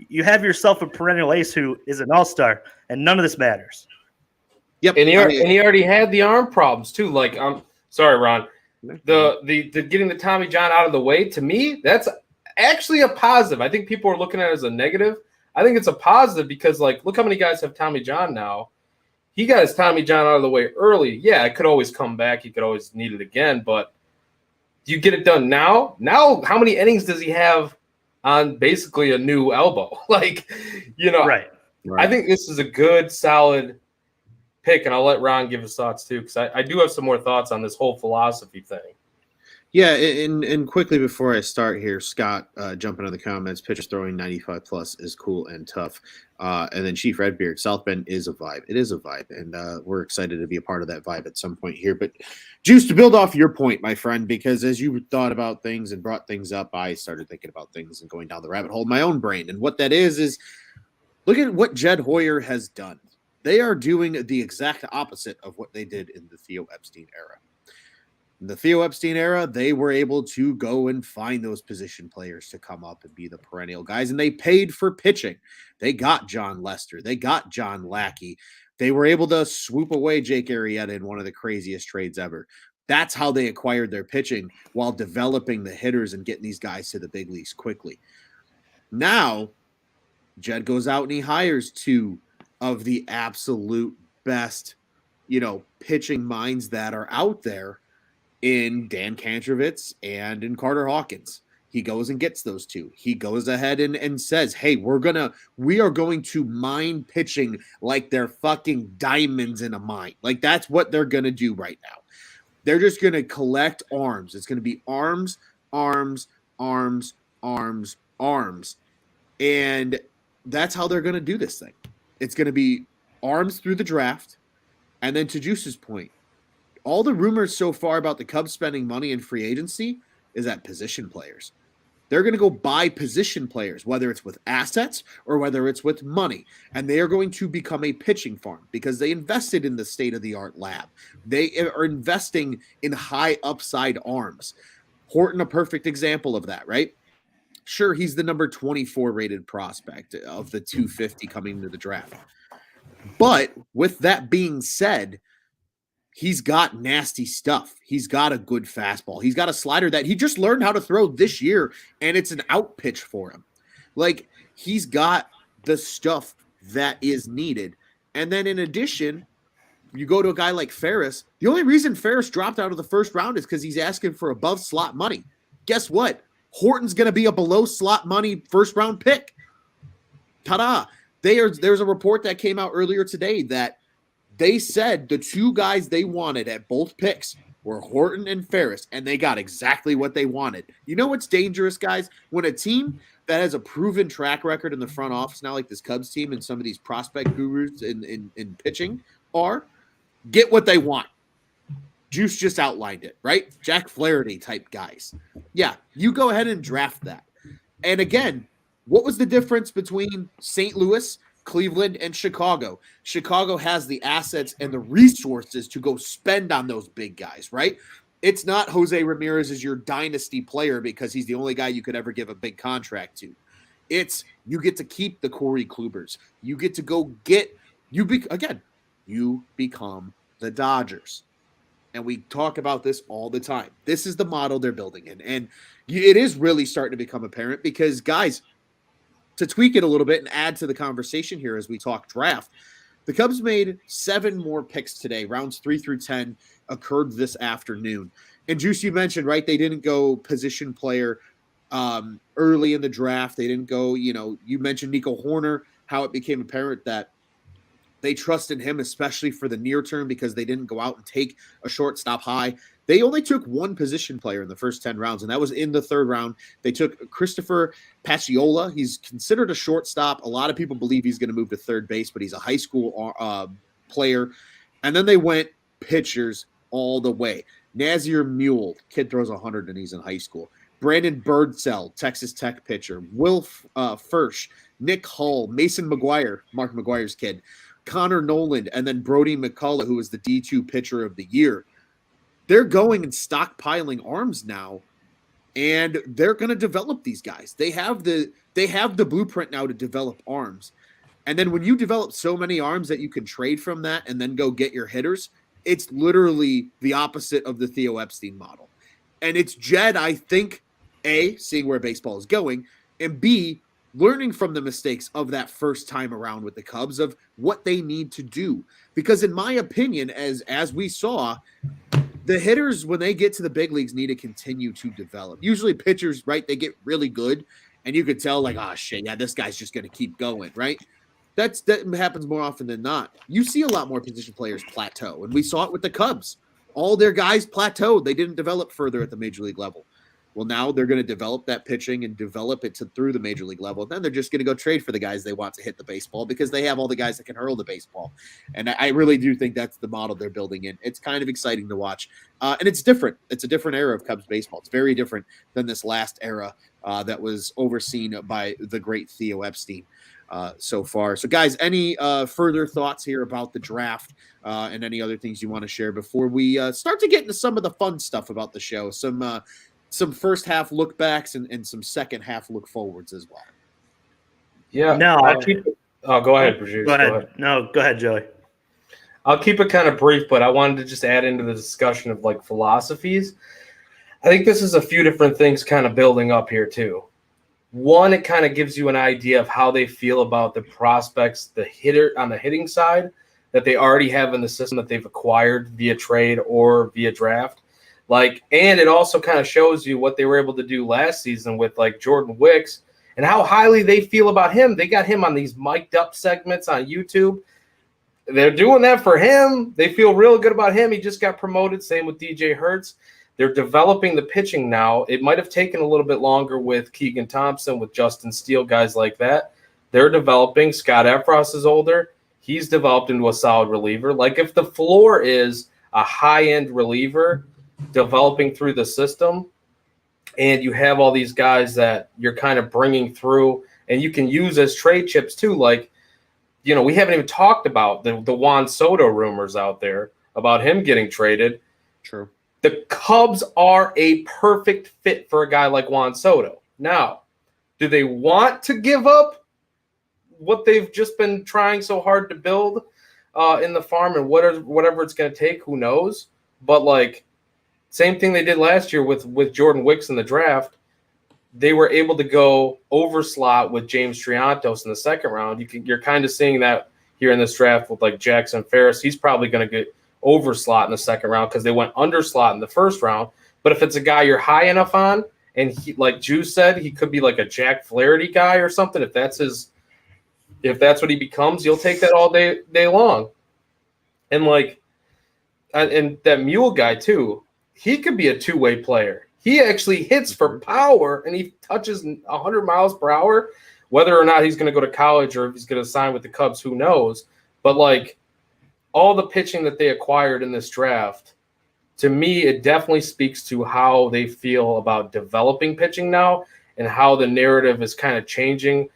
Speaker 3: you have yourself a perennial ace who is an all-star, and none of this matters.
Speaker 1: Yep,
Speaker 2: and he already had the arm problems too. Like, I'm sorry, Ron. The getting the Tommy John out of the way, to me, that's actually a positive. I think people are looking at it as a negative. I think it's a positive because, like, look how many guys have Tommy John now. He got his Tommy John out of the way early. Yeah, it could always come back. He could always need it again. But do you get it done now? Now, how many innings does he have on basically a new elbow? Like,
Speaker 3: Right.
Speaker 2: I think this is a good, solid pick, and I'll let Ron give his thoughts too, because I do have some more thoughts on this whole philosophy thing.
Speaker 1: Yeah, and quickly before I start here, Scott jumping in the comments, pitchers throwing 95 plus is cool and tough. And then Chief Redbeard, South Bend is a vibe. It is a vibe, and we're excited to be a part of that vibe at some point here. But Juice, to build off your point, my friend, because as you thought about things and brought things up, I started thinking about things and going down the rabbit hole in my own brain. And what that is look at what Jed Hoyer has done. They are doing the exact opposite of what they did in the Theo Epstein era. In the Theo Epstein era, they were able to go and find those position players to come up and be the perennial guys, and they paid for pitching. They got John Lester. They got John Lackey. They were able to swoop away Jake Arrieta in one of the craziest trades ever. That's how they acquired their pitching while developing the hitters and getting these guys to the big leagues quickly. Now, Jed goes out and he hires 2 of the absolute best, pitching minds that are out there in Dan Contreras and in Carter Hawkins. He goes and gets those 2. He goes ahead and says, hey, we are going to mine pitching like they're fucking diamonds in a mine. Like, that's what they're going to do right now. They're just going to collect arms. It's going to be arms, arms, arms, arms, arms. And that's how they're going to do this thing. It's going to be arms through the draft. And then to Juice's point, all the rumors so far about the Cubs spending money in free agency is at position players. They're going to go buy position players, whether it's with assets or whether it's with money. And they are going to become a pitching farm because they invested in the state-of-the-art lab. They are investing in high upside arms. Horton, a perfect example of that, right? Sure, he's the number 24 rated prospect of the 250 coming into the draft. But with that being said, he's got nasty stuff. He's got a good fastball. He's got a slider that he just learned how to throw this year, and it's an out pitch for him. Like, he's got the stuff that is needed. And then in addition, you go to a guy like Ferris. The only reason Ferris dropped out of the first round is because he's asking for above slot money. Guess what? Horton's going to be a below slot money first round pick. Ta-da. There's a report that came out earlier today that they said the two guys they wanted at both picks were Horton and Ferris, and they got exactly what they wanted. You know what's dangerous, guys? When a team that has a proven track record in the front office, now like this Cubs team and some of these prospect gurus in pitching get what they want. Juice just outlined it, right? Jack Flaherty type guys. Yeah, you go ahead and draft that. And again, what was the difference between St. Louis, Cleveland, and Chicago? Chicago has the assets and the resources to go spend on those big guys, right? It's not Jose Ramirez is your dynasty player because he's the only guy you could ever give a big contract to. It's you get to keep the Corey Klubers. You get to go get you become the Dodgers. And we talk about this all the time. This is the model they're building in. And it is really starting to become apparent because, guys, to tweak it a little bit and add to the conversation here as we talk draft, the Cubs made 7 more picks today. Rounds 3 through 10 occurred this afternoon. And Juice, you mentioned, right, they didn't go position player early in the draft. They didn't go, you mentioned Nico Horner, how it became apparent that they trusted him, especially for the near term, because they didn't go out and take a shortstop high. They only took one position player in the first 10 rounds, and that was in the 3rd round. They took Christopher Pacciola. He's considered a shortstop. A lot of people believe he's going to move to third base, but he's a high school player. And then they went pitchers all the way. Nazir Mule, kid throws 100 and he's in high school. Brandon Birdsell, Texas Tech pitcher. Will Furch, Nick Hull, Mason McGuire, Mark McGuire's kid. Connor Noland, and then Brody McCullough, who was the D2 pitcher of the year. They're going and stockpiling arms now, and they're going to develop these guys. They have the blueprint now to develop arms. And then when you develop so many arms that you can trade from that and then go get your hitters, it's literally the opposite of the Theo Epstein model. And it's Jed, I think, A, seeing where baseball is going, and B, learning from the mistakes of that first time around with the Cubs of what they need to do. Because in my opinion, as we saw, the hitters, when they get to the big leagues, need to continue to develop. Usually pitchers, right, they get really good, and you could tell, like, oh, shit, yeah, this guy's just going to keep going, right? That happens more often than not. You see a lot more position players plateau, and we saw it with the Cubs. All their guys plateaued. They didn't develop further at the major league level. Well, now they're going to develop that pitching and develop it through the major league level. And then they're just going to go trade for the guys they want to hit the baseball because they have all the guys that can hurl the baseball. And I really do think that's the model they're building in. It's kind of exciting to watch. And it's different. It's a different era of Cubs baseball. It's very different than this last era that was overseen by the great Theo Epstein so far. So, guys, any further thoughts here about the draft and any other things you want to share before we start to get into some of the fun stuff about the show? Some first half look backs and some second half look forwards as well.
Speaker 2: Yeah.
Speaker 3: No,
Speaker 2: go ahead, Brigitte.
Speaker 3: Go ahead. No, go ahead, Joey.
Speaker 2: I'll keep it kind of brief, but I wanted to just add into the discussion of like philosophies. I think this is a few different things kind of building up here too. One, it kind of gives you an idea of how they feel about the prospects, the hitter on the hitting side that they already have in the system that they've acquired via trade or via draft. And it also kind of shows you what they were able to do last season with like Jordan Wicks and how highly they feel about him. They got him on these mic'd up segments on YouTube. They're doing that for him. They feel real good about him. He just got promoted. Same with DJ Hertz. They're developing the pitching now. It might have taken a little bit longer with Keegan Thompson, with Justin Steele, guys like that. They're developing. Scott Efros is older. He's developed into a solid reliever. Like if the floor is a high-end reliever developing through the system, and you have all these guys that you're kind of bringing through and you can use as trade chips too. Like, we haven't even talked about the Juan Soto rumors out there about him getting traded.
Speaker 1: True.
Speaker 2: The Cubs are a perfect fit for a guy like Juan Soto. Now, do they want to give up what they've just been trying so hard to build in the farm and whatever it's going to take? Who knows? But same thing they did last year with Jordan Wicks in the draft. They were able to go over slot with James Triantos in the second round. You're kind of seeing that here in this draft with like Jackson Ferris. He's probably going to get over slot in the second round because they went under slot in the first round. But if it's a guy you're high enough on And he, like Juice said, he could be like a Jack Flaherty guy or something. If that's what he becomes, you'll take that all day long. And like, and that Mule guy too, he could be a two-way player. He actually hits for power and he touches 100 miles per hour. Whether or not he's going to go to college or if he's going to sign with the Cubs, who knows? But like all the pitching that they acquired in this draft, to me, it definitely speaks to how they feel about developing pitching now and how the narrative is kind of changing,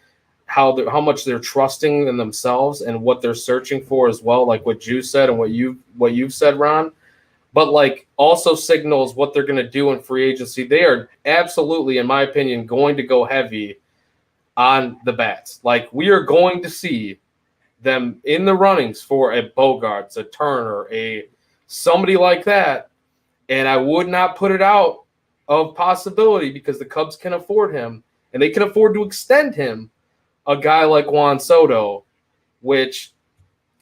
Speaker 2: how much they're trusting in themselves and what they're searching for as well, like what you said and what you've said, Ron. But like also signals what they're going to do in free agency. They are absolutely, in my opinion, going to go heavy on the bats. Like we are going to see them in the runnings for a Bogarts, a Turner, a somebody like that. And I would not put it out of possibility because the Cubs can afford him and they can afford to extend him, a guy like Juan Soto, which,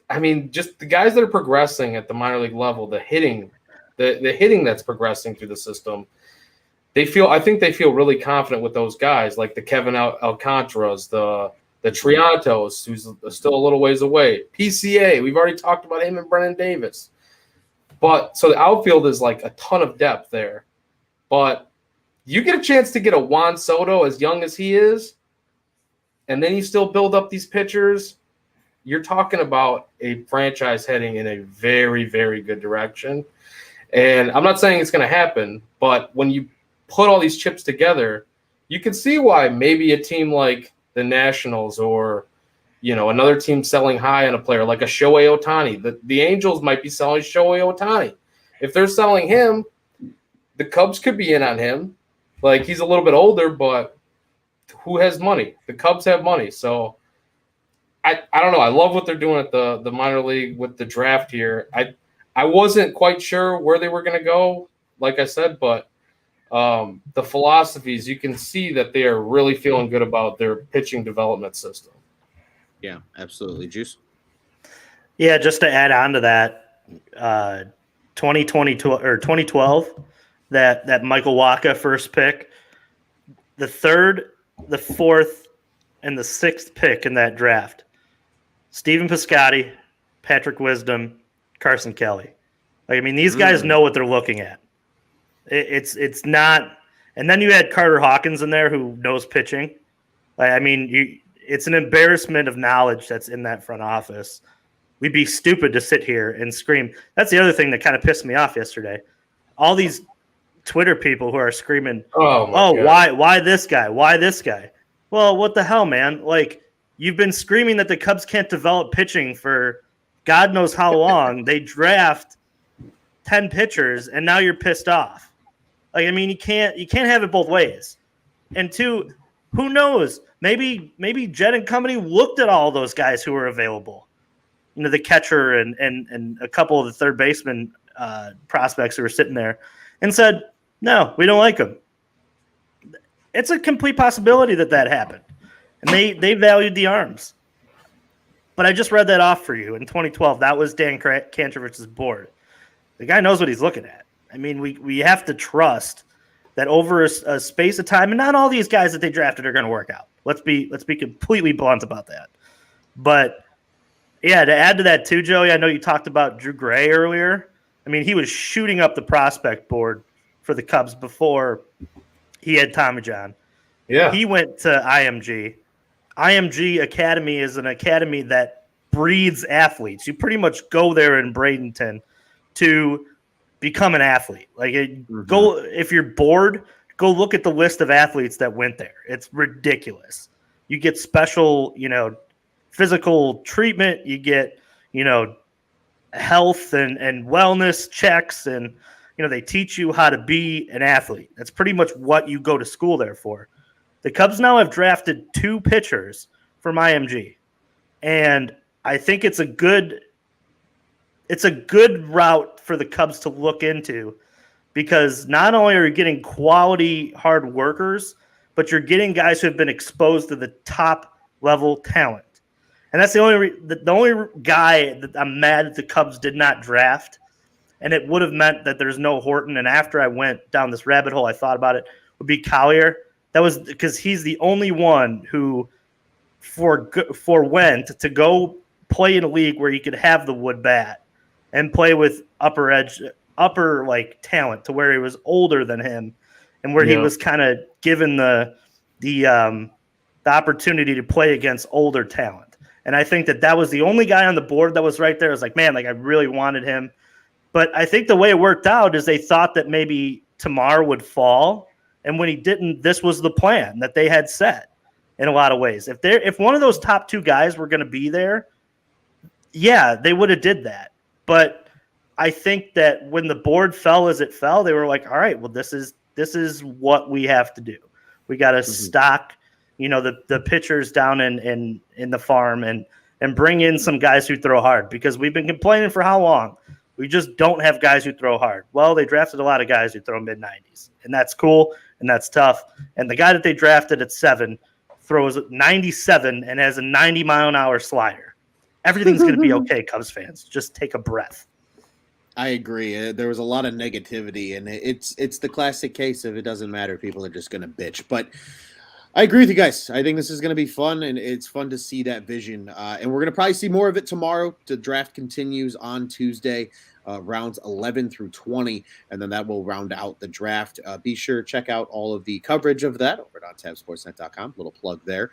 Speaker 2: I mean, just the guys that are progressing at the minor league level, the hitting that's progressing through the system, I think they feel really confident with those guys, like the Kevin Alcantaras, the Triantos, who's still a little ways away. PCA, we've already talked about him and Brennan Davis. But so the outfield is like a ton of depth there. But you get a chance to get a Juan Soto as young as he is, and then you still build up these pitchers, you're talking about a franchise heading in a very, very good direction. And I'm not saying it's going to happen, but when you put all these chips together, you can see why maybe a team like the Nationals or, you know, another team selling high on a player like a Shohei Ohtani. The Angels might be selling Shohei Ohtani. If they're selling him, the Cubs could be in on him. Like, he's a little bit older, but who has money? The Cubs have money. So I don't know. I love what they're doing at the minor league with the draft here. I wasn't quite sure where they were going to go, like I said, but the philosophies, you can see that they are really feeling good about their pitching development system.
Speaker 1: Yeah, absolutely. Juice?
Speaker 3: Yeah, just to add on to that, 2022 or 2012, that Michael Wacha first pick, the third, the fourth, and the sixth pick in that draft, Stephen Piscotty, Patrick Wisdom, Carson Kelly. Like, I mean, these guys know what they're looking at. It's not, and then you had Carter Hawkins in there who knows pitching. Like, I mean, it's an embarrassment of knowledge that's in that front office. We'd be stupid to sit here and scream. That's the other thing that kind of pissed me off yesterday. All these Twitter people who are screaming, why this guy? Why this guy? Well, what the hell, man? Like, you've been screaming that the Cubs can't develop pitching for God knows how long. They draft 10 pitchers, and now you're pissed off. Like, I mean, you can't have it both ways. And two, who knows? Maybe Jed and company looked at all those guys who were available. You know, the catcher and a couple of the third baseman prospects who were sitting there and said, no, we don't like them. It's a complete possibility that happened. And they valued the arms. But I just read that off for you. In 2012, that was Dan Kantrovich's board. The guy knows what he's looking at. I mean, we have to trust that over a space of time, and not all these guys that they drafted are going to work out. Let's be completely blunt about that. But yeah, to add to that too, Joey, I know you talked about Drew Gray earlier. I mean, he was shooting up the prospect board for the Cubs before he had Tommy John.
Speaker 2: Yeah.
Speaker 3: He went to IMG. IMG Academy is an academy that breeds athletes. You pretty much go there in Bradenton to become an athlete. Like, go, if you're bored, go look at the list of athletes that went there. It's ridiculous. You get special, physical treatment. You get, health and wellness checks, and they teach you how to be an athlete. That's pretty much what you go to school there for. The Cubs now have drafted 2 pitchers from IMG, and I think it's a good route for the Cubs to look into, because not only are you getting quality hard workers, but you're getting guys who have been exposed to the top level talent. And that's the only guy that I'm mad that the Cubs did not draft. And it would have meant that there's no Horton. And after I went down this rabbit hole, I thought about it. would be Collier. That was because he's the only one who forwent to go play in a league where he could have the wood bat and play with upper like talent to where he was older than him and where he was kind of given the opportunity to play against older talent. And I think that was the only guy on the board that was right there. I was like, man, like I really wanted him. But I think the way it worked out is they thought that maybe Tamar would fall. And when he didn't, this was the plan that they had set in a lot of ways. If one of those top two guys were going to be there, yeah, they would have did that. But I think that when the board fell as it fell, they were like, all right, well, this is what we have to do. We got to stock, the pitchers down in the farm and bring in some guys who throw hard, because we've been complaining for how long? We just don't have guys who throw hard. Well, they drafted a lot of guys who throw mid-90s, and that's cool, and that's tough. And the guy that they drafted at 7 throws 97 and has a 90-mile-an-hour slider. Everything's going to be okay, Cubs fans. Just take a breath.
Speaker 1: I agree. There was a lot of negativity, and it's the classic case of it doesn't matter. People are just going to bitch. But I agree with you guys. I think this is going to be fun, and it's fun to see that vision. And we're going to probably see more of it tomorrow. The draft continues on Tuesday, rounds 11 through 20, and then that will round out the draft. Be sure to check out all of the coverage of that over at ontabsportsnet.com. Little plug there.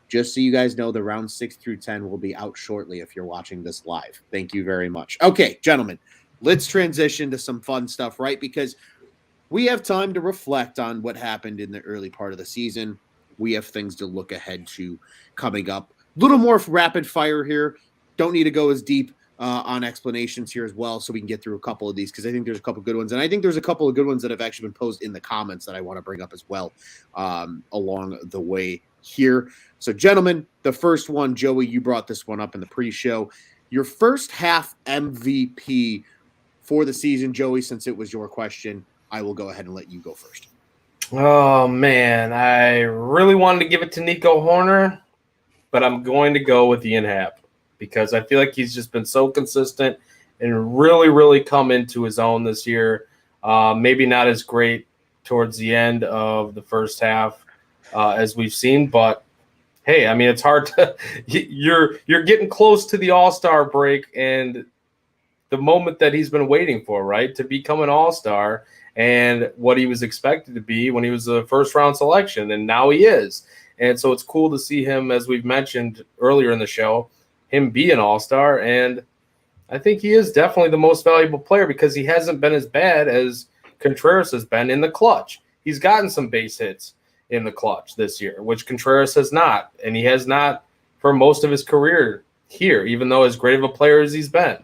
Speaker 1: Just so you guys know, the rounds 6 through 10 will be out shortly if you're watching this live. Thank you very much. Okay, gentlemen, let's transition to some fun stuff, right? Because we have time to reflect on what happened in the early part of the season. We have things to look ahead to coming up. A little more rapid fire here. Don't need to go as deep on explanations here as well, so we can get through a couple of these, because I think there's a couple good ones. And I think there's a couple of good ones that have actually been posed in the comments that I want to bring up as well along the way here. So, gentlemen, the first one, Joey, you brought this one up in the pre-show. Your first half MVP for the season, Joey, since it was your question, I will go ahead and let you go first.
Speaker 2: Oh, man. I really wanted to give it to Nico Horner, but I'm going to go with Ian Happ because I feel like he's just been so consistent and really, really come into his own this year. Maybe not as great towards the end of the first half as we've seen, but hey, I mean, it's hard to you're getting close to the All-Star break and the moment that he's been waiting for, right? To become an All-Star and what he was expected to be when he was a first-round selection, and now he is. And so it's cool to see him, as we've mentioned earlier in the show, him be an All-Star, and I think he is definitely the most valuable player because he hasn't been as bad as Contreras has been in the clutch. He's gotten some base hits in the clutch this year, which Contreras has not, and he has not for most of his career here, even though as great of a player as he's been.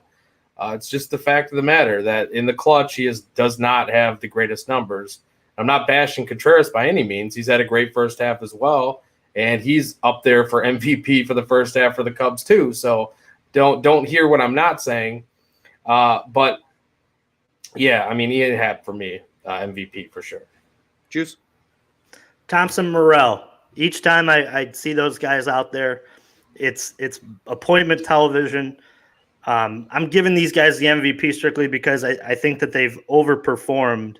Speaker 2: It's just the fact of the matter that in the clutch, he does not have the greatest numbers. I'm not bashing Contreras by any means. He's had a great first half as well, and he's up there for MVP for the first half for the Cubs too. So don't hear what I'm not saying. But yeah, I mean, Ian Happ for me, MVP for sure.
Speaker 1: Juice?
Speaker 3: Thompson, Morel. Each time I see those guys out there, it's appointment television. I'm giving these guys the MVP strictly because I think that they've overperformed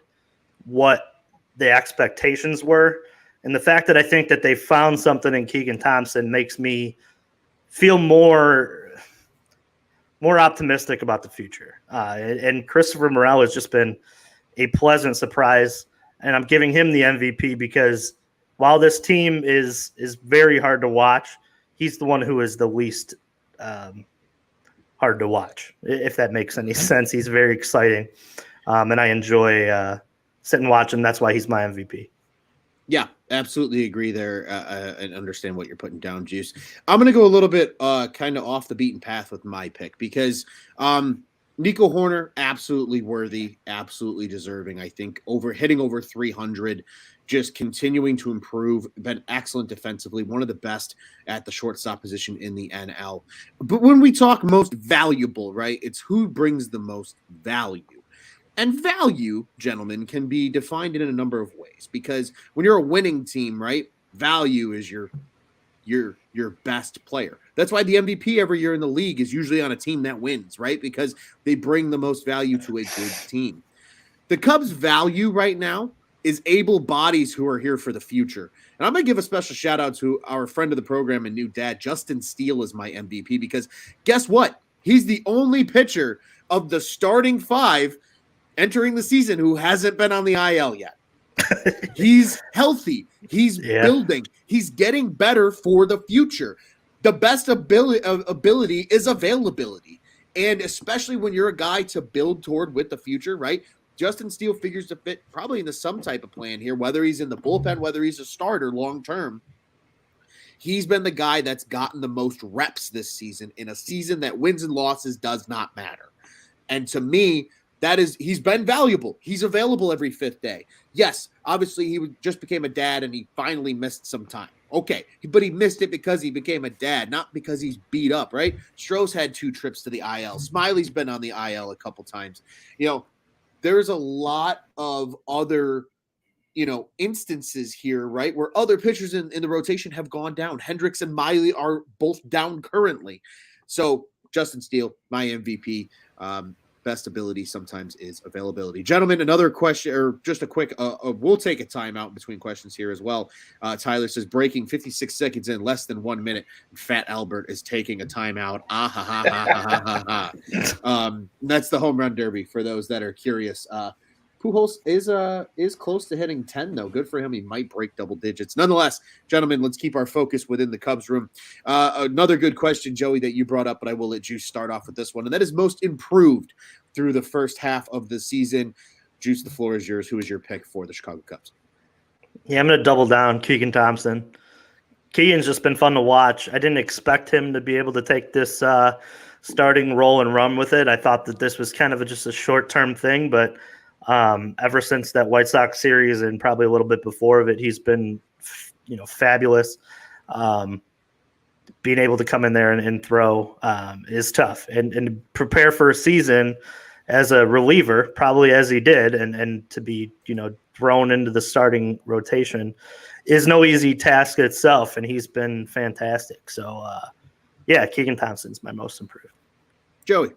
Speaker 3: what the expectations were. And the fact that I think that they found something in Keegan Thompson makes me feel more optimistic about the future. And Christopher Morel has just been a pleasant surprise. And I'm giving him the MVP because while this team is very hard to watch, he's the one who is the least hard to watch, if that makes any sense. He's very exciting, and I enjoy sitting watching. That's why he's my MVP.
Speaker 1: Yeah, absolutely agree there and understand what you're putting down, Juice. I'm going to go a little bit kind of off the beaten path with my pick because Nico Horner, absolutely worthy, absolutely deserving. I think hitting over 300, just continuing to improve, been excellent defensively, one of the best at the shortstop position in the NL. But when we talk most valuable, right, it's who brings the most value. And value, gentlemen, can be defined in a number of ways because when you're a winning team, right, value is your best player. That's why the MVP every year in the league is usually on a team that wins, right? Because they bring the most value to a good team. The Cubs' value right now is able bodies who are here for the future. And I'm going to give a special shout out to our friend of the program and new dad, Justin Steele, is my MVP, because guess what? He's the only pitcher of the starting 5 entering the season who hasn't been on the IL yet. He's healthy. He's building. He's getting better for the future. The best ability is availability. And especially when you're a guy to build toward with the future, right? Justin Steele figures to fit probably into some type of plan here, whether he's in the bullpen, whether he's a starter long term. He's been the guy that's gotten the most reps this season in a season that wins and losses does not matter. And to me, he's been valuable. He's available every 5th day. Yes, obviously he just became a dad and he finally missed some time. Okay, but he missed it because he became a dad, not because he's beat up, right? Stroh's had 2 trips to the IL. Smiley's been on the IL a couple times. There's a lot of other, instances here, right, where other pitchers in the rotation have gone down. Hendricks and Miley are both down currently. So Justin Steele, my MVP. Best ability sometimes is availability. Gentlemen, another question, or just a quick, we'll take a timeout in between questions here as well. Tyler says, breaking 56 seconds in, less than 1 minute. Fat Albert is taking a timeout. That's the home run derby for those that are curious. Pujols is close to hitting 10, though. Good for him. He might break double digits. Nonetheless, gentlemen, let's keep our focus within the Cubs room. Another good question, Joey, that you brought up, but I will let Juice start off with this one, and that is most improved through the first half of the season. Juice, the floor is yours. Who is your pick for the Chicago Cubs?
Speaker 3: Yeah, I'm going to double down Keegan Thompson. Keegan's just been fun to watch. I didn't expect him to be able to take this starting role and run with it. I thought that this was kind of just a short-term thing, but ever since that White Sox series and probably a little bit before of it, he's been, fabulous. Being able to come in there and throw is tough, and prepare for a season as a reliever, probably as he did, and to be, thrown into the starting rotation is no easy task itself. And he's been fantastic. So Keegan Thompson's my most improved.
Speaker 1: Joey.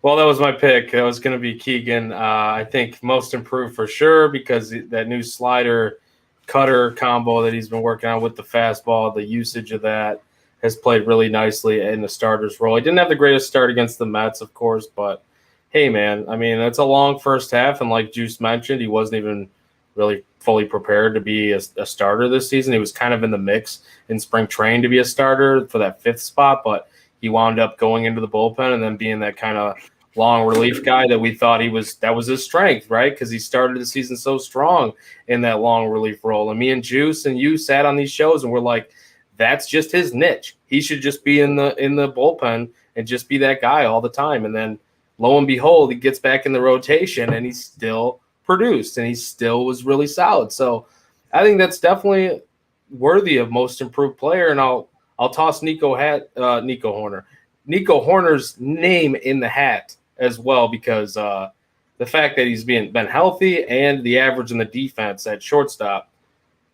Speaker 2: Well, that was my pick. That was going to be Keegan. I think most improved for sure, because that new slider cutter combo that he's been working on with the fastball, the usage of that has played really nicely in the starter's role. He didn't have the greatest start against the Mets, of course, but hey, man, I mean, that's a long first half. And like Juice mentioned, he wasn't even really fully prepared to be a starter this season. He was kind of in the mix in spring training to be a starter for that 5th spot, but he wound up going into the bullpen and then being that kind of long relief guy that we thought that was his strength, right? Because he started the season so strong in that long relief role. And me and Juice and you sat on these shows and we're like, that's just his niche. He should just be in the bullpen and just be that guy all the time. And then lo and behold, he gets back in the rotation and he still produced and he still was really solid. So I think that's definitely worthy of most improved player. And I'll toss Nico Hoerner. Nico Hoerner's name in the hat as well, because the fact that he's been healthy and the average in the defense at shortstop,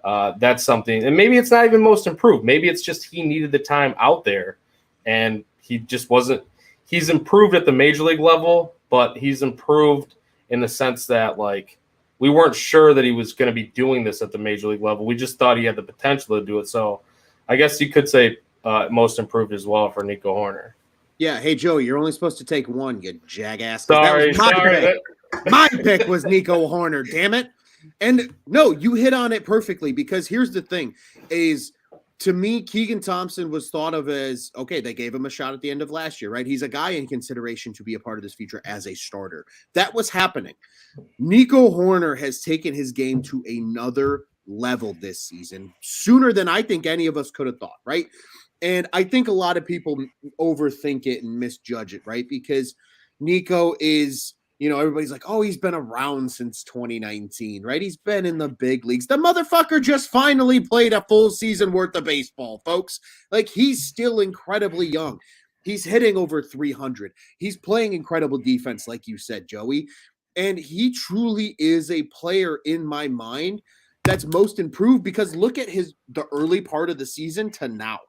Speaker 2: that's something. And maybe it's not even most improved. Maybe it's just he needed the time out there and he just wasn't. He's improved at the major league level, but he's improved in the sense that, like, we weren't sure that he was going to be doing this at the major league level. We just thought he had the potential to do it. So I guess you could say most improved as well for Nico Hoerner.
Speaker 1: Yeah. Hey, Joey, you're only supposed to take one, you jackass.
Speaker 2: Sorry.
Speaker 1: My pick was Nico Hoerner, damn it. And no, you hit on it perfectly, because here's the thing is, to me, Keegan Thompson was thought of as, okay, they gave him a shot at the end of last year, right? He's a guy in consideration to be a part of this future as a starter. That was happening. Nico Hoerner has taken his game to another level this season, sooner than I think any of us could have thought, right? And I think a lot of people overthink it and misjudge it, right? Because Nico is, everybody's like, oh, he's been around since 2019, right? He's been in the big leagues. The motherfucker just finally played a full season worth of baseball, folks. Like, he's still incredibly young. He's hitting over 300. He's playing incredible defense, like you said, Joey. And he truly is a player in my mind that's most improved, because look at the early part of the season to now,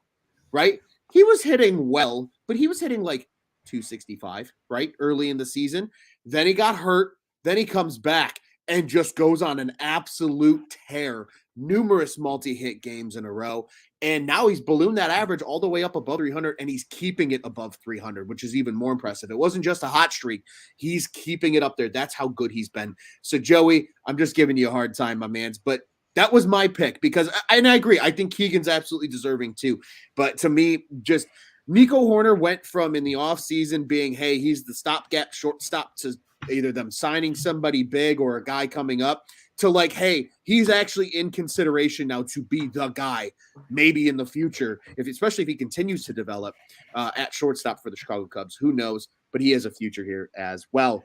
Speaker 1: right? He was hitting well, but he was hitting like 265, right? Early in the season. Then he got hurt. Then he comes back and just goes on an absolute tear, numerous multi-hit games in a row. And now he's ballooned that average all the way up above 300, and he's keeping it above 300, which is even more impressive. It wasn't just a hot streak. He's keeping it up there. That's how good he's been. So, Joey, I'm just giving you a hard time, my mans, but that was my pick because, and I agree, I think Keegan's absolutely deserving too. But to me, just Nico Horner went from in the offseason being, hey, he's the stopgap shortstop to either them signing somebody big or a guy coming up to like, hey, he's actually in consideration now to be the guy maybe in the future, especially if he continues to develop at shortstop for the Chicago Cubs. Who knows? But he has a future here as well.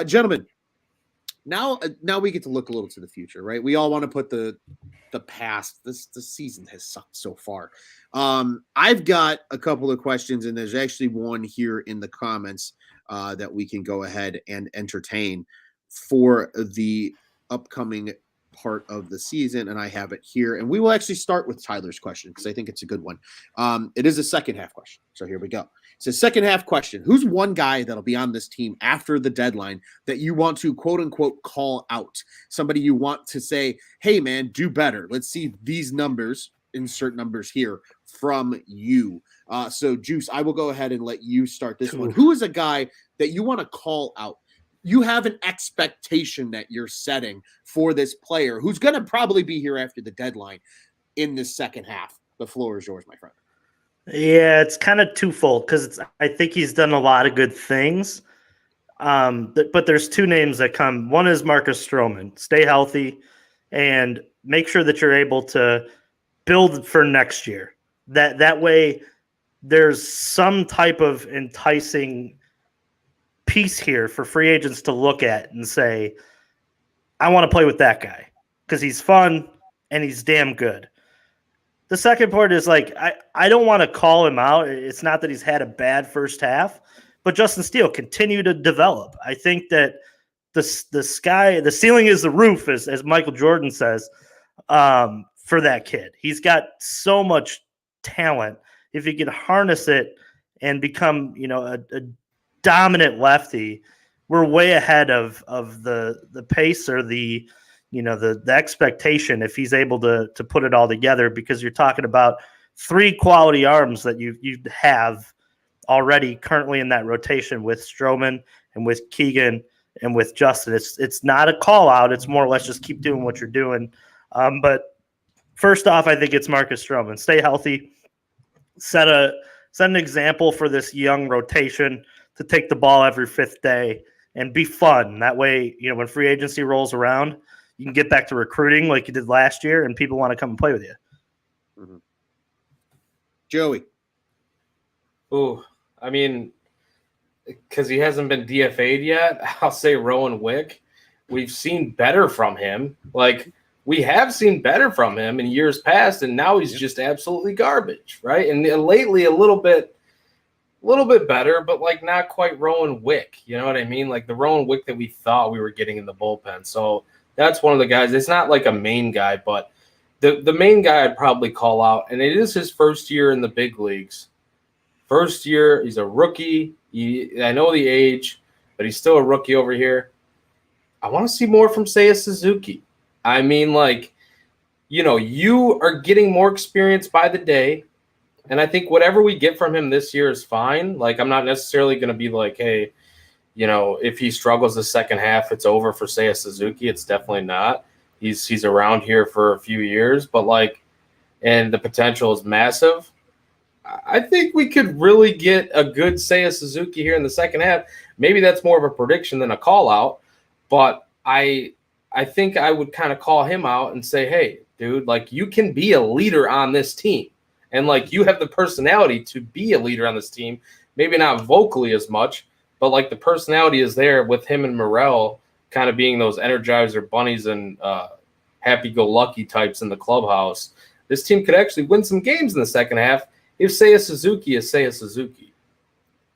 Speaker 1: Gentlemen, now we get to look a little to the future, right? We all want to put the past. The season has sucked so far. I've got a couple of questions, and there's actually one here in the comments that we can go ahead and entertain for the upcoming part of the season, and I have it here. And we will actually start with Tyler's question because I think it's a good one. It is a second half question, so here we go. It's a second half question. Who's one guy that'll be on this team after the deadline that you want to quote unquote call out? Somebody you want to say, hey man, do better. Let's see these numbers, insert numbers here from you. So Juice, I will go ahead and let you start this one. Who is a guy that you want to call out? You have an expectation that you're setting for this player who's going to probably be here after the deadline in this second half. The floor is yours, my friend.
Speaker 3: Yeah, it's kind of twofold because I think he's done a lot of good things. But there's two names that come. One is Marcus Stroman. Stay healthy and make sure that you're able to build for next year. That way there's some type of enticing piece here for free agents to look at and say, I want to play with that guy because he's fun and he's damn good. The second part is like, I don't want to call him out. It's not that he's had a bad first half, but Justin Steele continue to develop. I think that the ceiling is the roof, as Michael Jordan says, for that kid. He's got so much talent. If he can harness it and become, a dominant lefty, we're way ahead of the pace or the expectation if he's able to put it all together, because you're talking about three quality arms that you have already currently in that rotation with Stroman and with Keegan and with Justin. It's not a call out. It's more or less just keep doing what you're doing. But first off, I think it's Marcus Stroman. Stay healthy. Set an example for this young rotation to take the ball every fifth day and be fun. That way, when free agency rolls around, you can get back to recruiting like you did last year, and people want to come and play with you.
Speaker 1: Mm-hmm. Joey.
Speaker 2: Oh, I mean, because he hasn't been DFA'd yet, I'll say Rowan Wick. We've seen better from him. Like, we have seen better from him in years past, and now he's just absolutely garbage, right? And lately a little bit better, but like not quite Rowan Wick. You know what I mean? Like the Rowan Wick that we thought we were getting in the bullpen. So that's one of the guys. It's not like a main guy, but the main guy I'd probably call out, and it is his first year in the big leagues. First year, he's a rookie. I know the age, but he's still a rookie over here. I want to see more from Seiya Suzuki. I mean, like, you are getting more experience by the day. And I think whatever we get from him this year is fine. Like, I'm not necessarily going to be like, hey, if he struggles the second half, it's over for Seiya Suzuki. It's definitely not. He's around here for a few years, but and the potential is massive. I think we could really get a good Seiya Suzuki here in the second half. Maybe that's more of a prediction than a call out, but I think I would kind of call him out and say, hey, dude, like, you can be a leader on this team. And, like, you have the personality to be a leader on this team. Maybe not vocally as much, but, like, the personality is there with him and Morel kind of being those Energizer bunnies and happy-go-lucky types in the clubhouse. This team could actually win some games in the second half if Seiya Suzuki is Seiya Suzuki.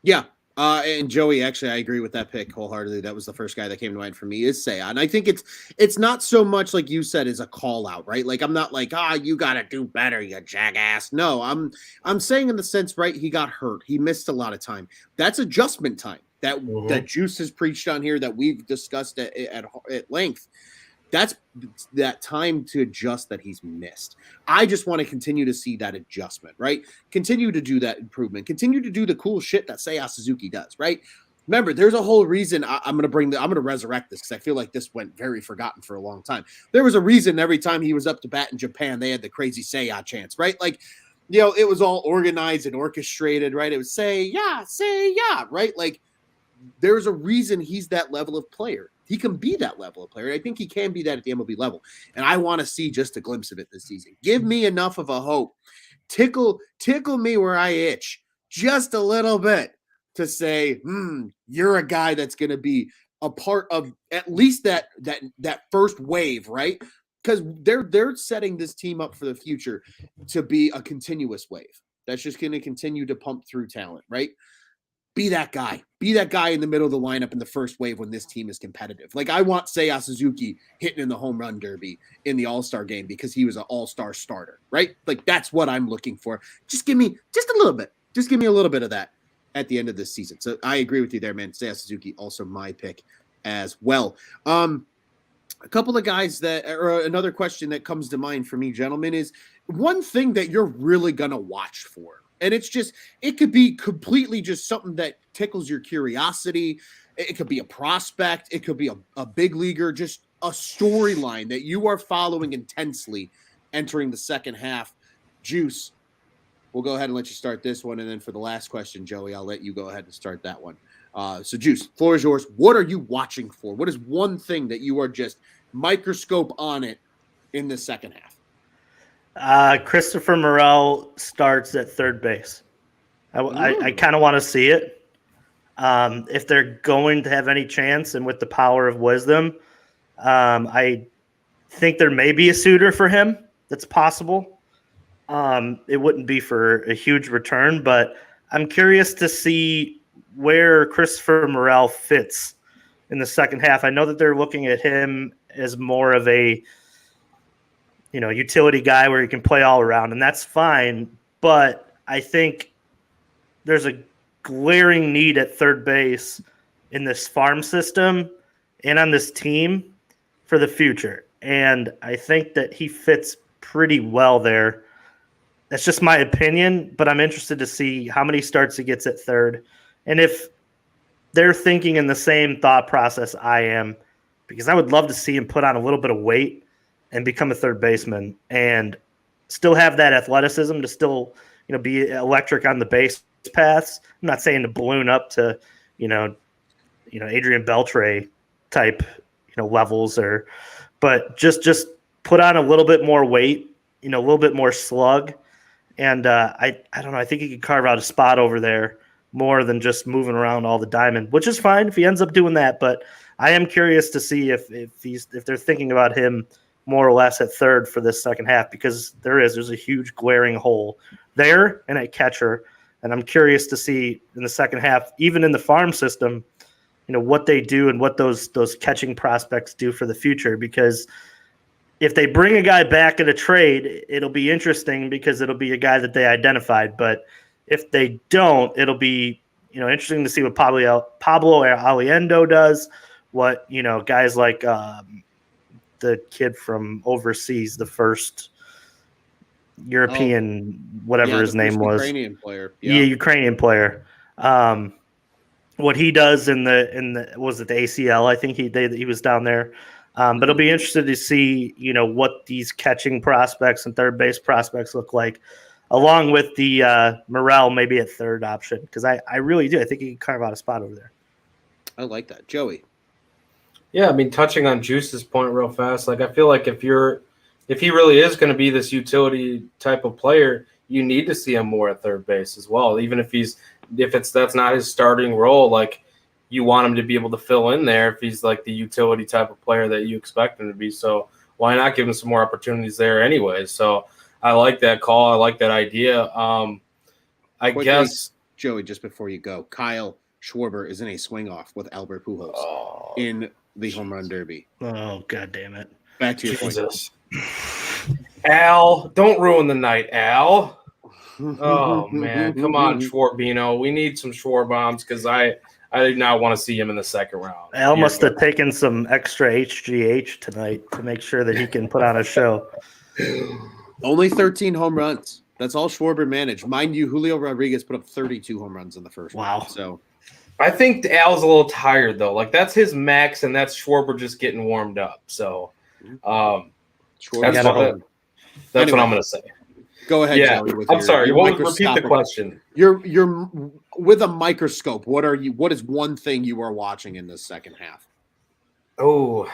Speaker 1: Yeah. And Joey, actually, I agree with that pick wholeheartedly. That was the first guy that came to mind for me is Seiya. And I think it's not so much like you said as a call out, right? Like, I'm not like, you got to do better, you jackass. No, I'm saying in the sense, right, he got hurt. He missed a lot of time. That's adjustment time. that Juice has preached on here, that we've discussed at length. That's that time to adjust that he's missed. I just want to continue to see that adjustment, right? Continue to do that improvement. Continue to do the cool shit that Seiya Suzuki does, right? Remember, there's a whole reason I'm going to resurrect this because I feel like this went very forgotten for a long time. There was a reason every time he was up to bat in Japan, they had the crazy Seiya chants, right? Like, it was all organized and orchestrated, right? It was Seiya, right? Like, there's a reason he's that level of player. He can be that level of player. I think he can be that at the MLB level. And I want to see just a glimpse of it this season. Give me enough of a hope. Tickle me where I itch just a little bit to say, you're a guy that's going to be a part of at least that first wave, right? Because they're setting this team up for the future to be a continuous wave. That's just going to continue to pump through talent, right? Be that guy. Be that guy in the middle of the lineup in the first wave when this team is competitive. Like, I want Seiya Suzuki hitting in the home run derby in the All-Star game because he was an all-star starter, right? Like, that's what I'm looking for. Just give me just a little bit. Just give me a little bit of that at the end of this season. So I agree with you there, man. Seiya Suzuki, also my pick as well. A couple of guys or another question that comes to mind for me, gentlemen, is one thing that you're really going to watch for. And it could be completely just something that tickles your curiosity. It could be a prospect. It could be a big leaguer, just a storyline that you are following intensely entering the second half. Juice, we'll go ahead and let you start this one. And then for the last question, Joey, I'll let you go ahead and start that one. So Juice, floor is yours. What are you watching for? What is one thing that you are just microscope on it in the second half?
Speaker 3: Christopher Morel starts at third base. I kind of want to see it. If they're going to have any chance, and with the power of wisdom, I think there may be a suitor for him. That's possible. It wouldn't be for a huge return, but I'm curious to see where Christopher Morel fits in the second half. I know that they're looking at him as more of a utility guy where he can play all around, and that's fine. But I think there's a glaring need at third base in this farm system and on this team for the future. And I think that he fits pretty well there. That's just my opinion, but I'm interested to see how many starts he gets at third. And if they're thinking in the same thought process I am, because I would love to see him put on a little bit of weight and become a third baseman and still have that athleticism to still, be electric on the base paths. I'm not saying to balloon up to, Adrian Beltre type, levels but just put on a little bit more weight, a little bit more slug. And I don't know. I think he could carve out a spot over there more than just moving around all the diamond, which is fine if he ends up doing that. But I am curious to see if they're thinking about him more or less at third for this second half, because there's a huge glaring hole there and at catcher. And I'm curious to see in the second half, even in the farm system, what they do and what those catching prospects do for the future. Because if they bring a guy back in a trade, it'll be interesting because it'll be a guy that they identified. But if they don't, it'll be interesting to see what Pablo Aliendo does, what guys like the kid from overseas, the first European, whatever his name was,
Speaker 1: Ukrainian player.
Speaker 3: Yeah, Ukrainian player. What he does in the was it the ACL? I think he was down there. But it'll be interesting to see what these catching prospects and third base prospects look like, along with the Morel maybe at third option, because I really do. I think he can carve out a spot over there.
Speaker 1: I like that, Joey.
Speaker 2: Yeah, I mean, touching on Juice's point real fast, like I feel like if he really is going to be this utility type of player, you need to see him more at third base as well. Even if that's not his starting role, like you want him to be able to fill in there if he's like the utility type of player that you expect him to be. So why not give him some more opportunities there anyway? So I like that call. I like that idea. I guess
Speaker 1: Joey, just before you go, Kyle Schwarber is in a swing off with Albert Pujols in the home run derby.
Speaker 3: Oh, God damn it.
Speaker 1: Back to your point.
Speaker 2: Al, don't ruin the night, Al. Oh man, come on, Schwarbino. We need some Schwar bombs because I do not want to see him in the second round.
Speaker 3: Al must have taken some extra HGH tonight to make sure that he can put on a show.
Speaker 1: Only 13 home runs. That's all Schwarber managed. Mind you, Julio Rodriguez put up 32 home runs in the first round. So
Speaker 2: I think Al's a little tired though. Like that's his max, and that's Schwarber just getting warmed up. So that's what I'm gonna say.
Speaker 1: Go ahead,
Speaker 2: yeah.
Speaker 1: Joey.
Speaker 2: I'm sorry. Repeat the question.
Speaker 1: You're with a microscope. What is one thing you are watching in this second half?
Speaker 2: Oh,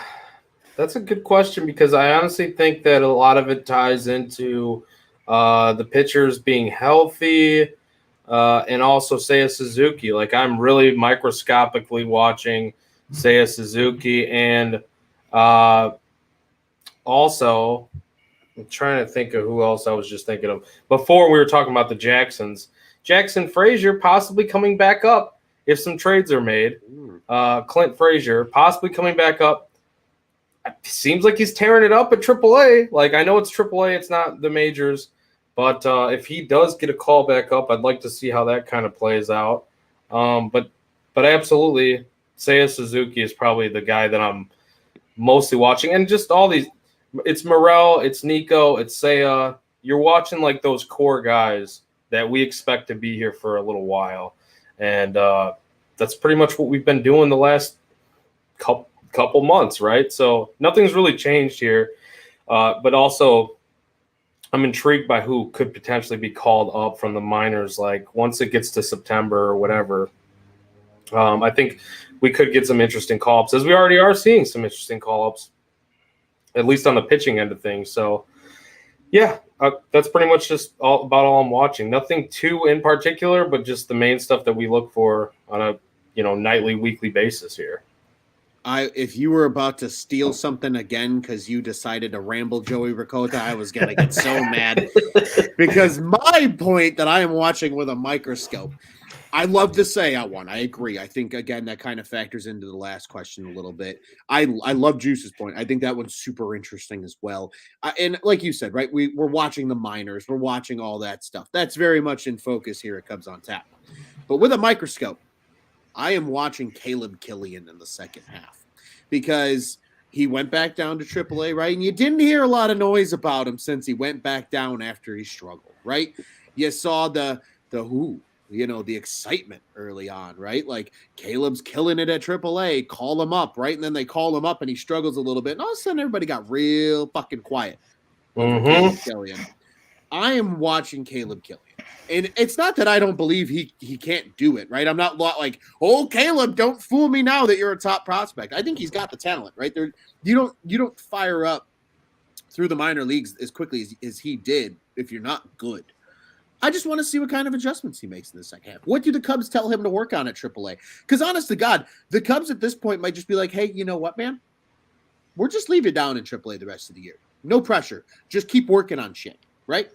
Speaker 2: that's a good question because I honestly think that a lot of it ties into the pitchers being healthy and also Seiya Suzuki. Like I'm really microscopically watching Seiya Suzuki and also I'm trying to think of who else I was just thinking of. Before we were talking about the Jacksons. Jackson Frazier possibly coming back up if some trades are made. Clint Frazier possibly coming back up. Seems like he's tearing it up at AAA. Like, I know it's AAA, it's not the majors. But if he does get a call back up, I'd like to see how that kind of plays out. But absolutely, Seiya Suzuki is probably the guy that I'm mostly watching. And just all these – it's Morel, it's Nico, it's Seiya. You're watching like those core guys that we expect to be here for a little while. And that's pretty much what we've been doing the last couple months, right? So nothing's really changed here. But also I'm intrigued by who could potentially be called up from the minors. Like once it gets to September or whatever, I think we could get some interesting call-ups, as we already are seeing some interesting call-ups, at least on the pitching end of things. So, yeah, that's pretty much just all I'm watching. Nothing too in particular, but just the main stuff that we look for on a nightly, weekly basis here.
Speaker 1: If you were about to steal something again because you decided to ramble Joey Ricotta, I was going to get so mad. Because my point that I am watching with a microscope, I love the Seiya one. I agree. I think, again, that kind of factors into the last question a little bit. I love Juice's point. I think that one's super interesting as well. And like you said, right, we're watching the minors. We're watching all that stuff. That's very much in focus here at Cubs on Tap. But with a microscope, I am watching Caleb Killian in the second half because he went back down to AAA, right? And you didn't hear a lot of noise about him since he went back down after he struggled, right? You saw the excitement early on, right? Like Caleb's killing it at AAA, call him up, right? And then they call him up and he struggles a little bit. And all of a sudden everybody got real fucking quiet. Caleb Killian. I am watching Caleb Killian. And it's not that I don't believe he can't do it, right? I'm not like, oh, Caleb, don't fool me now that you're a top prospect. I think he's got the talent, right? There, you don't fire up through the minor leagues as quickly as he did if you're not good. I just want to see what kind of adjustments he makes in the second half. What do the Cubs tell him to work on at AAA? Because honest to God, the Cubs at this point might just be like, hey, you know what, man? We'll just leave you down in AAA the rest of the year. No pressure. Just keep working on shit, right?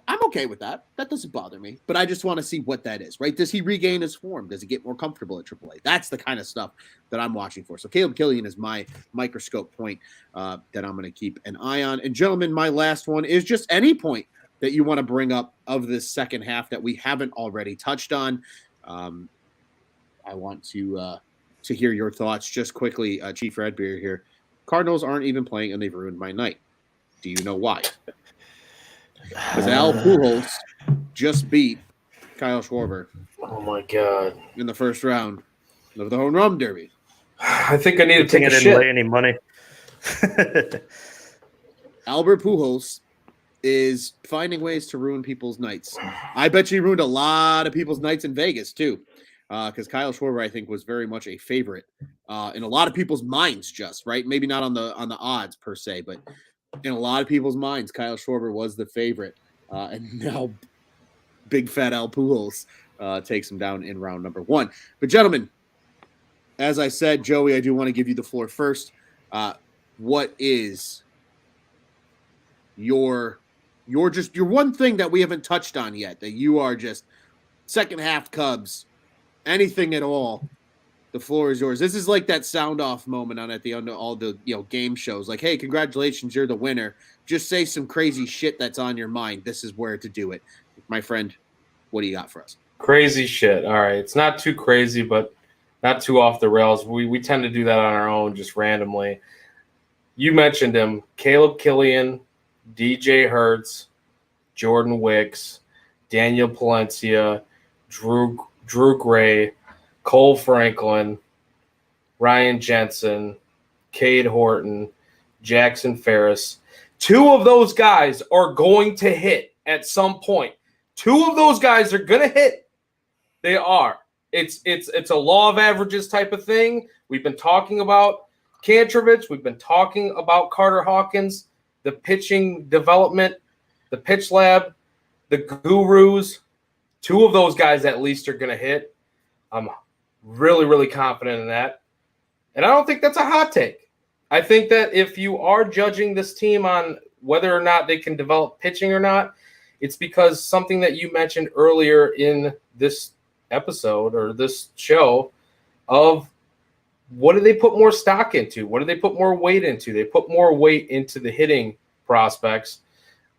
Speaker 1: I'm okay with that. That doesn't bother me. But I just want to see what that is, right? Does he regain his form? Does he get more comfortable at AAA? That's the kind of stuff that I'm watching for. So Caleb Killian is my microscope point that I'm going to keep an eye on. And gentlemen, my last one is just any point that you want to bring up of this second half that we haven't already touched on. I want to hear your thoughts just quickly. Chief Redbeard here. Cardinals aren't even playing and they've ruined my night. Do you know why? Because Al Pujols just beat Kyle Schwarber.
Speaker 2: Oh my God!
Speaker 1: In the first round of the home run derby.
Speaker 2: I think I need to take a shit.
Speaker 3: Didn't lay any money.
Speaker 1: Albert Pujols is finding ways to ruin people's nights. I bet you he ruined a lot of people's nights in Vegas too, because Kyle Schwarber I think was very much a favorite in a lot of people's minds. Just right, maybe not on the odds per se, but in a lot of people's minds, Kyle Schwarber was the favorite, and now big fat Al Pujols takes him down in round number one. But gentlemen, as I said, Joey, I do want to give you the floor first. What is your one thing that we haven't touched on yet that you are just second half Cubs, anything at all? The floor is yours. This is like that sound off moment on at the end of all the game shows. Like, hey, congratulations, you're the winner. Just say some crazy shit that's on your mind. This is where to do it. my friend, what do you got for us?
Speaker 2: Crazy shit. All right. It's not too crazy, but not too off the rails. We tend to do that on our own, just randomly. You mentioned him, Caleb Killian, DJ Hertz, Jordan Wicks, Daniel Palencia, Drew Gray, Cole Franklin, Ryan Jensen, Cade Horton, Jackson Ferris. 2 of those guys are going to hit at some point. 2 of those guys are going to hit. They are. It's a law of averages type of thing. We've been talking about Contreras. We've been talking about Carter Hawkins, the pitching development, the pitch lab, the gurus. 2 of those guys at least are going to hit. I'm really, really confident in that. And I don't think that's a hot take. I think that if you are judging this team on whether or not they can develop pitching or not, it's because something that you mentioned earlier in this episode or this show of what do they put more stock into? What do they put more weight into? They put more weight into the hitting prospects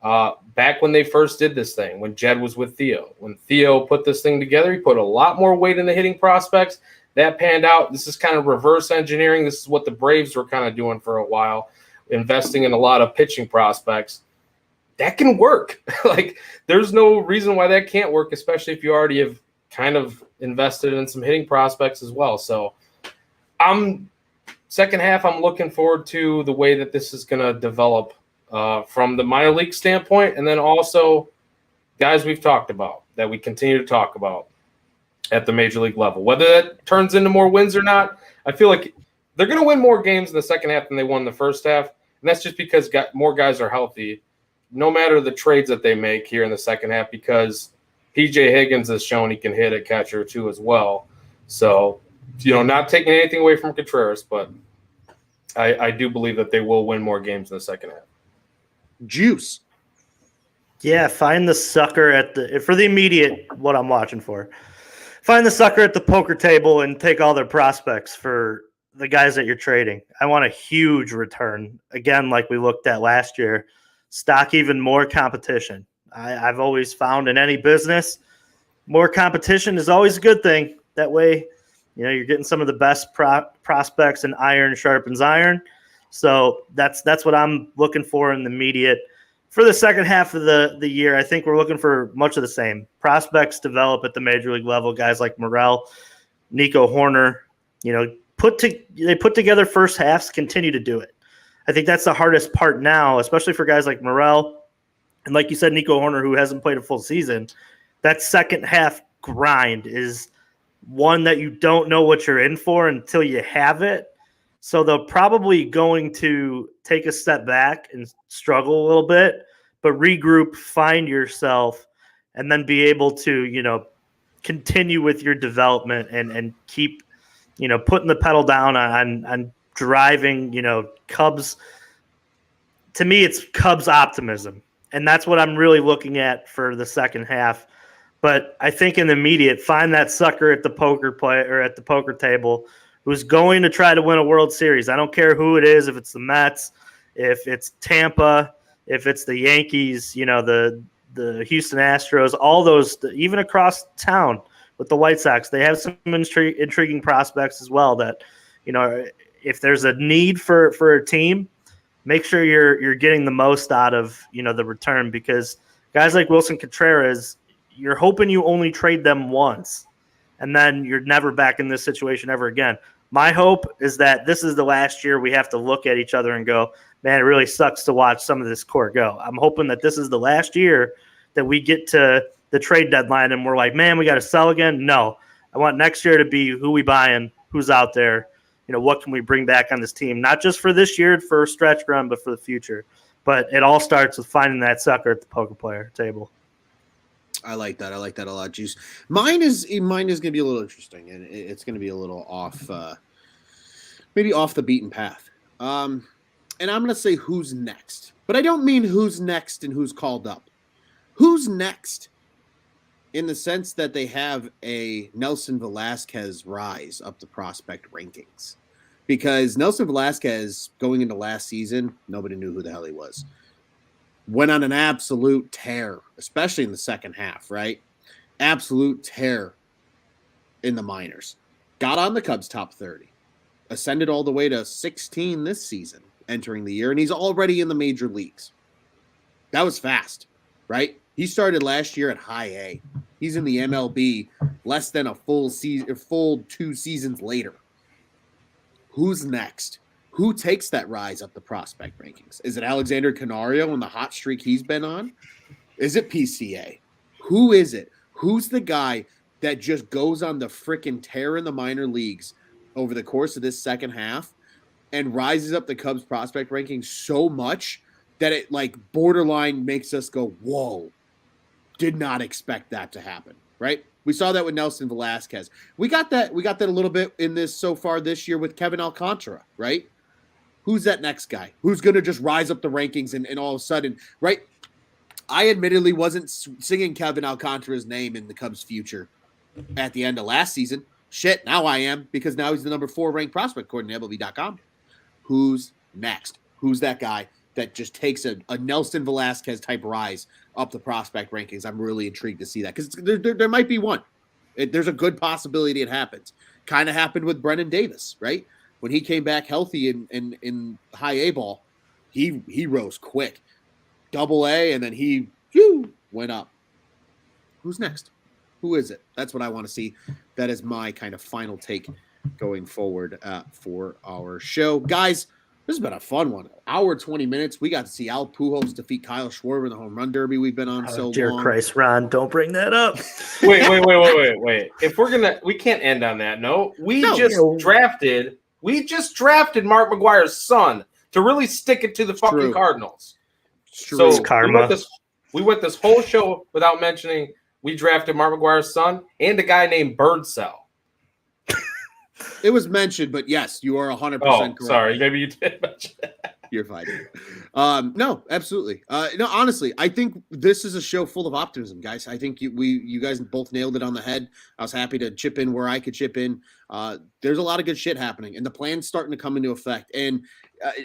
Speaker 2: back when they first did this thing, when Jed was with Theo. When Theo put this thing together, he put a lot more weight in the hitting prospects. That panned out. This is kind of reverse engineering. This is what the Braves were kind of doing for a while, investing in a lot of pitching prospects. That can work. Like, there's no reason why that can't work, especially if you already have kind of invested in some hitting prospects as well. So second half, I'm looking forward to the way that this is going to develop from the minor league standpoint, and then also guys we've talked about that we continue to talk about at the major league level. Whether that turns into more wins or not, I feel like they're going to win more games in the second half than they won in the first half, and that's just because more guys are healthy, no matter the trades that they make here in the second half, because P.J. Higgins has shown he can hit a catcher too as well. So, not taking anything away from Contreras, but I do believe that they will win more games in the second half.
Speaker 1: Juice.
Speaker 3: Yeah, find the sucker for the immediate, what I'm watching for. Find the sucker at the poker table and take all their prospects for the guys that you're trading. I want a huge return. Again, like we looked at last year, stock even more competition. I've always found in any business, more competition is always a good thing. That way, you're getting some of the best prospects, and iron sharpens iron. So that's what I'm looking for in the immediate. For the second half of the year, I think we're looking for much of the same. Prospects develop at the major league level. Guys like Morel, Nico Horner, they put together first halves, continue to do it. I think that's the hardest part now, especially for guys like Morel. And like you said, Nico Horner, who hasn't played a full season, that second half grind is one that you don't know what you're in for until you have it. So they're probably going to take a step back and struggle a little bit, but regroup, find yourself, and then be able to, continue with your development and keep, putting the pedal down on driving, Cubs. To me, it's Cubs optimism. And that's what I'm really looking at for the second half. But I think in the immediate, find that sucker at the poker table who's going to try to win a World Series. I don't care who it is, if it's the Mets, if it's Tampa, if it's the Yankees, the Houston Astros, all those, even across town with the White Sox, they have some intriguing prospects as well that, if there's a need for a team, make sure you're getting the most out of, the return, because guys like Wilson Contreras, you're hoping you only trade them once and then you're never back in this situation ever again. My hope is that this is the last year we have to look at each other and go, man, it really sucks to watch some of this core go. I'm hoping that this is the last year that we get to the trade deadline and we're like, man, we got to sell again. No, I want next year to be who we buying, who's out there, what can we bring back on this team? Not just for this year, for a stretch run, but for the future. But it all starts with finding that sucker at the poker player table.
Speaker 1: I like that. I like that a lot, Juice. Mine is going to be a little interesting, and it's going to be a little off, maybe off the beaten path. And I'm going to say who's next, but I don't mean who's next and who's called up. Who's next in the sense that they have a Nelson Velazquez rise up the prospect rankings, because Nelson Velazquez going into last season, nobody knew who the hell he was. went on an absolute tear, especially in the second half, right? Absolute tear in the minors. Got on the Cubs top 30, ascended all the way to 16 this season, entering the year, and he's already in the major leagues. That was fast, right? He started last year at high A. He's in the MLB less than a full 2 seasons later. Who's next? Who takes that rise up the prospect rankings? Is it Alexander Canario and the hot streak he's been on? Is it PCA? Who is it? Who's the guy that just goes on the freaking tear in the minor leagues over the course of this second half and rises up the Cubs prospect rankings so much that it like borderline makes us go, whoa, did not expect that to happen, right? We saw that with Nelson Velazquez. We got that a little bit in this so far this year with Kevin Alcantara, right? Who's that next guy? Who's going to just rise up the rankings and all of a sudden, right? I admittedly wasn't singing Kevin Alcantara's name in the Cubs' future at the end of last season. Shit, now I am, because now he's the number 4 ranked prospect according to MLB.com. Who's next? Who's that guy that just takes a Nelson Velazquez type rise up the prospect rankings? I'm really intrigued to see that, because there might be one. There's a good possibility it happens. Kind of happened with Brennan Davis, right? When he came back healthy in high A ball, he rose quick. Double A, and then he went up. Who's next? Who is it? That's what I want to see. That is my kind of final take going forward for our show. Guys, this has been a fun one. Hour 20 minutes. We got to see Al Pujols defeat Kyle Schwarber in the home run derby we've been on so
Speaker 3: dear
Speaker 1: long.
Speaker 3: Christ, Ron, don't bring that up.
Speaker 2: Wait. If we can't end on that note. We just drafted Mark McGwire's son to really stick it to the fucking Cardinals.
Speaker 3: So it's karma.
Speaker 2: We went this whole show without mentioning we drafted Mark McGwire's son and a guy named Birdsell.
Speaker 1: It was mentioned, but yes, you are 100% correct.
Speaker 2: Sorry, maybe you did mention that.
Speaker 1: You're fine. No, absolutely. No, honestly, I think this is a show full of optimism, guys. I think you guys both nailed it on the head. I was happy to chip in where I could chip in. There's a lot of good shit happening, and the plan's starting to come into effect. And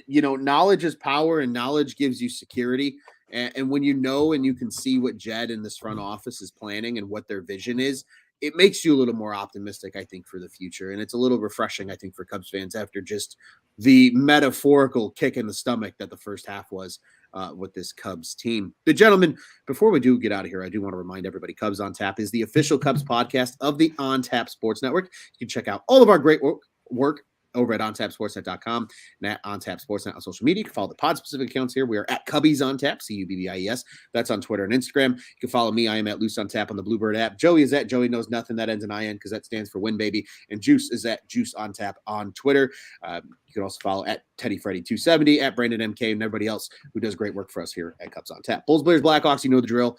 Speaker 1: knowledge is power, and knowledge gives you security. And when you know and you can see what Jed and this front office is planning and what their vision is, it makes you a little more optimistic, I think, for the future. And it's a little refreshing, I think, for Cubs fans after just the metaphorical kick in the stomach that the first half was with this Cubs team. The gentlemen, before we do get out of here, I do want to remind everybody, Cubs on Tap is the official Cubs podcast of the On Tap Sports Network. You can check out all of our great work over at ontapsportsnet.com and at ontapsportsnet on social media. You can follow the pod-specific accounts here. We are at Cubbies on Tap, Cubbies. That's on Twitter and Instagram. You can follow me. I am at Loose on Tap on the Bluebird app. Joey is at Joey Knows Nothing. That ends in IN because that stands for Win Baby. And Juice is at Juice on Tap on Twitter. You can also follow at TeddyFreddy270, at Brandon MK, and everybody else who does great work for us here at Cubs on Tap. Bulls, Blazers, Blackhawks, you know the drill.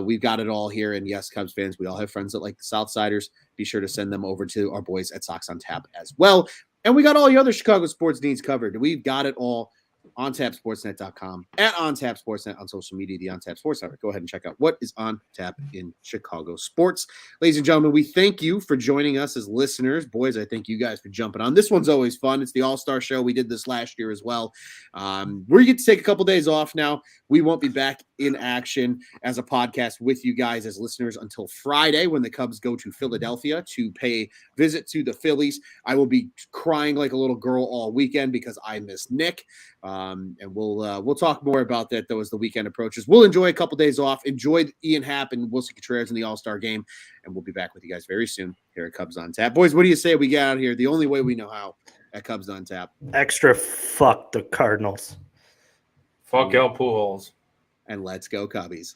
Speaker 1: We've got it all here. And yes, Cubs fans, we all have friends that like the Southsiders. Be sure to send them over to our boys at Sox on Tap as well. And we got all your other Chicago sports needs covered. We've got it all on tapsportsnet.com, at On Tap Sportsnet on social media, the On Tap Sports Network. Go ahead and check out what is on tap in Chicago sports. Ladies and gentlemen, we thank you for joining us as listeners. Boys, I thank you guys for jumping on. This one's always fun. It's the All-Star Show. We did this last year as well. We get to take a couple days off now. We won't be back in action as a podcast with you guys as listeners until Friday when the Cubs go to Philadelphia to pay visit to the Phillies. I will be crying like a little girl all weekend because I miss Nick. And we'll talk more about that though as the weekend approaches. We'll enjoy a couple days off. Enjoy Ian Happ and Wilson Contreras in the All-Star game, and we'll be back with you guys very soon here at Cubs on Tap. Boys, what do you say we get out of here the only way we know how at Cubs on Tap?
Speaker 3: Extra fuck the Cardinals.
Speaker 2: Fuck El Pujols.
Speaker 1: And let's go Cubbies.